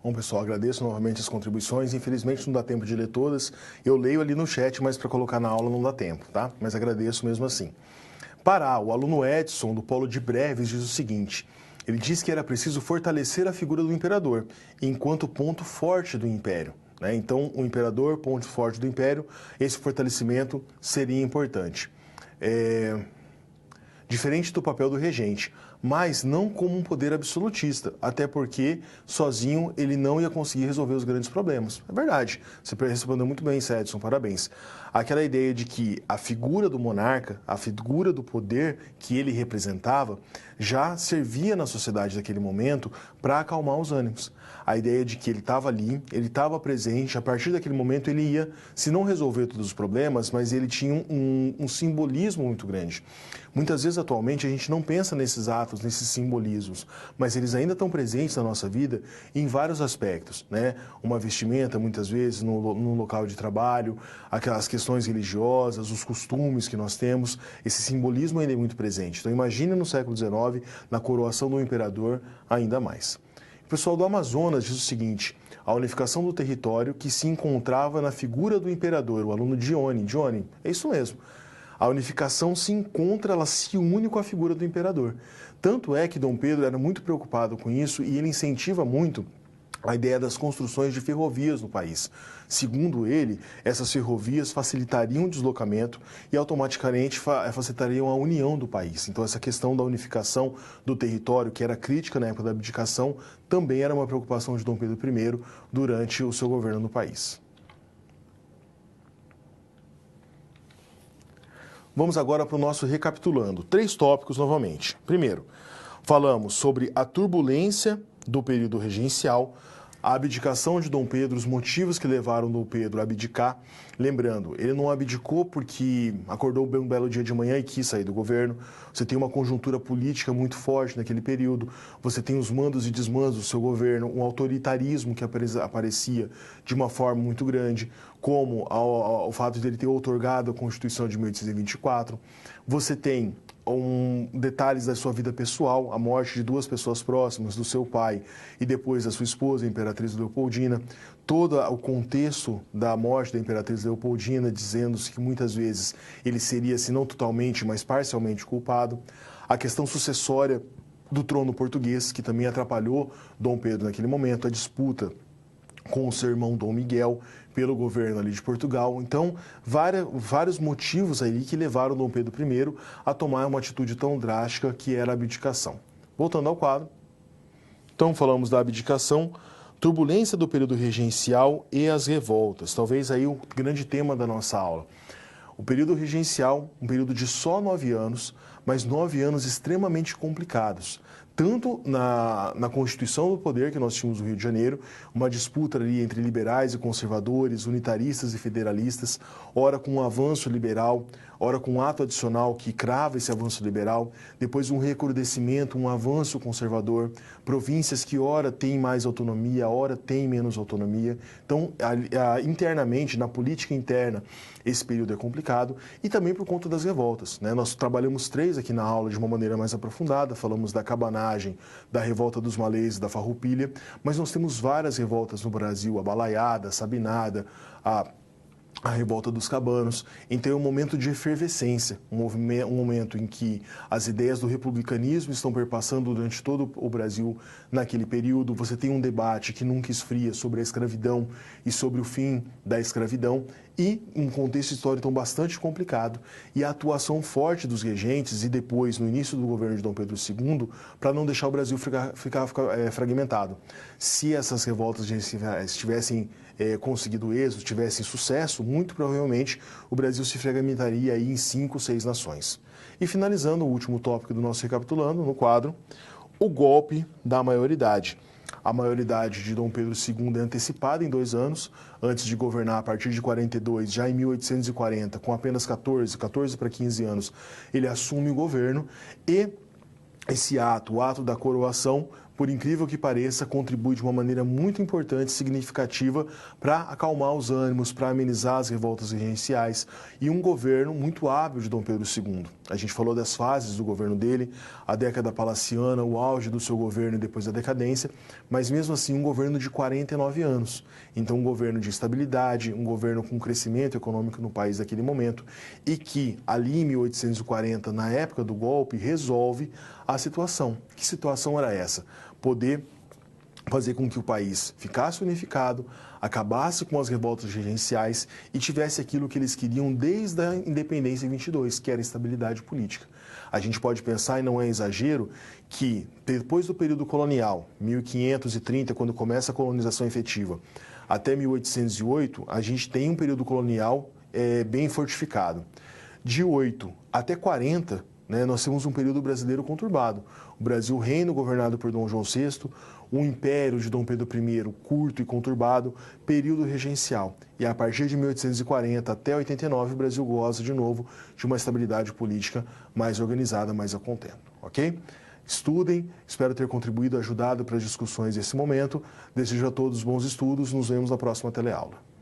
Bom, pessoal, agradeço novamente as contribuições. Infelizmente não dá tempo de ler todas. Eu leio ali no chat, mas para colocar na aula não dá tempo, tá? Mas agradeço mesmo assim. Pará, o aluno Edson, do Polo de Breves, diz o seguinte: ele diz que era preciso fortalecer a figura do imperador, enquanto ponto forte do império. Então, o imperador, ponto forte do império, esse fortalecimento seria importante. Diferente do papel do regente. mas não como um poder absolutista, até porque sozinho ele não ia conseguir resolver os grandes problemas. É verdade, você respondeu muito bem, Edson, parabéns. Aquela ideia de que a figura do monarca, a figura do poder que ele representava, já servia na sociedade daquele momento para acalmar os ânimos. A ideia de que ele estava ali, ele estava presente, a partir daquele momento ele ia, se não resolver todos os problemas, mas ele tinha um simbolismo muito grande. Muitas vezes, atualmente, a gente não pensa nesses atos, nesses simbolismos, mas eles ainda estão presentes na nossa vida em vários aspectos, né? Uma vestimenta, muitas vezes, no local de trabalho, aquelas questões religiosas, os costumes que nós temos, esse simbolismo ainda é muito presente. Então, imagine no século XIX, na coroação do imperador, ainda mais. O pessoal do Amazonas diz o seguinte: a unificação do território que se encontrava na figura do imperador, o aluno Dione, é isso mesmo. A unificação se encontra, ela se une com a figura do imperador. Tanto é que Dom Pedro era muito preocupado com isso e ele incentiva muito a ideia das construções de ferrovias no país. Segundo ele, essas ferrovias facilitariam o deslocamento e automaticamente facilitariam a união do país. Então, essa questão da unificação do território, que era crítica na época da abdicação, também era uma preocupação de Dom Pedro I durante o seu governo no país. Vamos agora para o nosso recapitulando. 3 tópicos novamente. Primeiro, falamos sobre a turbulência do período regencial, a abdicação de Dom Pedro, os motivos que levaram Dom Pedro a abdicar. Lembrando, ele não abdicou porque acordou um belo dia de manhã e quis sair do governo. Você tem uma conjuntura política muito forte naquele período. Você tem os mandos e desmandos do seu governo, um autoritarismo que aparecia de uma forma muito grande, como o fato de ele ter outorgado a Constituição de 1824. Você tem detalhes da sua vida pessoal, a morte de 2 pessoas próximas, do seu pai e depois da sua esposa, a Imperatriz Leopoldina, todo o contexto da morte da Imperatriz Leopoldina, dizendo-se que muitas vezes ele seria, se não totalmente, mas parcialmente culpado, a questão sucessória do trono português, que também atrapalhou Dom Pedro naquele momento, a disputa com o seu irmão Dom Miguel pelo governo ali de Portugal. Então, vários motivos aí que levaram Dom Pedro I a tomar uma atitude tão drástica que era a abdicação. Voltando ao quadro. Então, falamos da abdicação, turbulência do período regencial e as revoltas. Talvez aí o grande tema da nossa aula. O período regencial, um período de só 9 anos, mas 9 anos extremamente complicados. Tanto na Constituição do Poder, que nós tínhamos no Rio de Janeiro, uma disputa ali entre liberais e conservadores, unitaristas e federalistas, ora com um avanço liberal, ora com um ato adicional que crava esse avanço liberal, depois um recrudescimento, um avanço conservador, províncias que ora têm mais autonomia, ora têm menos autonomia. Então, internamente, na política interna, esse período é complicado e também por conta das revoltas, né? Nós trabalhamos 3 aqui na aula de uma maneira mais aprofundada, falamos da cabanagem, da revolta dos malês, da farroupilha, mas nós temos várias revoltas no Brasil, a balaiada, a sabinada, a revolta dos cabanos. Então é um momento de efervescência, um momento em que as ideias do republicanismo estão perpassando durante todo o Brasil naquele período. Você tem um debate que nunca esfria sobre a escravidão e sobre o fim da escravidão e um contexto histórico tão bastante complicado e a atuação forte dos regentes e depois, no início do governo de Dom Pedro II, para não deixar o Brasil ficar fragmentado. Se essas revoltas estivessem conseguido êxito, tivessem sucesso, muito provavelmente o Brasil se fragmentaria aí em 5, 6 nações. E finalizando o último tópico do nosso recapitulando, no quadro, o golpe da maioridade. A maioridade de Dom Pedro II é antecipada em 2 anos, antes de governar a partir de 42, já em 1840, com apenas 14 para 15 anos, ele assume o governo e esse ato, o ato da coroação, por incrível que pareça, contribui de uma maneira muito importante e significativa para acalmar os ânimos, para amenizar as revoltas regenciais e um governo muito hábil de Dom Pedro II. A gente falou das fases do governo dele, a década palaciana, o auge do seu governo e depois a decadência, mas mesmo assim um governo de 49 anos. Então um governo de estabilidade, um governo com crescimento econômico no país naquele momento e que ali em 1840, na época do golpe, resolve a situação. Que situação era essa? Poder fazer com que o país ficasse unificado, acabasse com as revoltas regenciais e tivesse aquilo que eles queriam desde a independência em 22, que era estabilidade política. A gente pode pensar, e não é exagero, que depois do período colonial, 1530, quando começa a colonização efetiva, até 1808, a gente tem um período colonial bem fortificado. De 8 até 40, nós temos um período brasileiro conturbado. O Brasil reino governado por Dom João VI, o império de Dom Pedro I curto e conturbado, período regencial. E a partir de 1840 até 89, o Brasil goza de novo de uma estabilidade política mais organizada, mais a contento, ok? Estudem, espero ter contribuído, ajudado para as discussões desse momento. Desejo a todos bons estudos, nos vemos na próxima teleaula.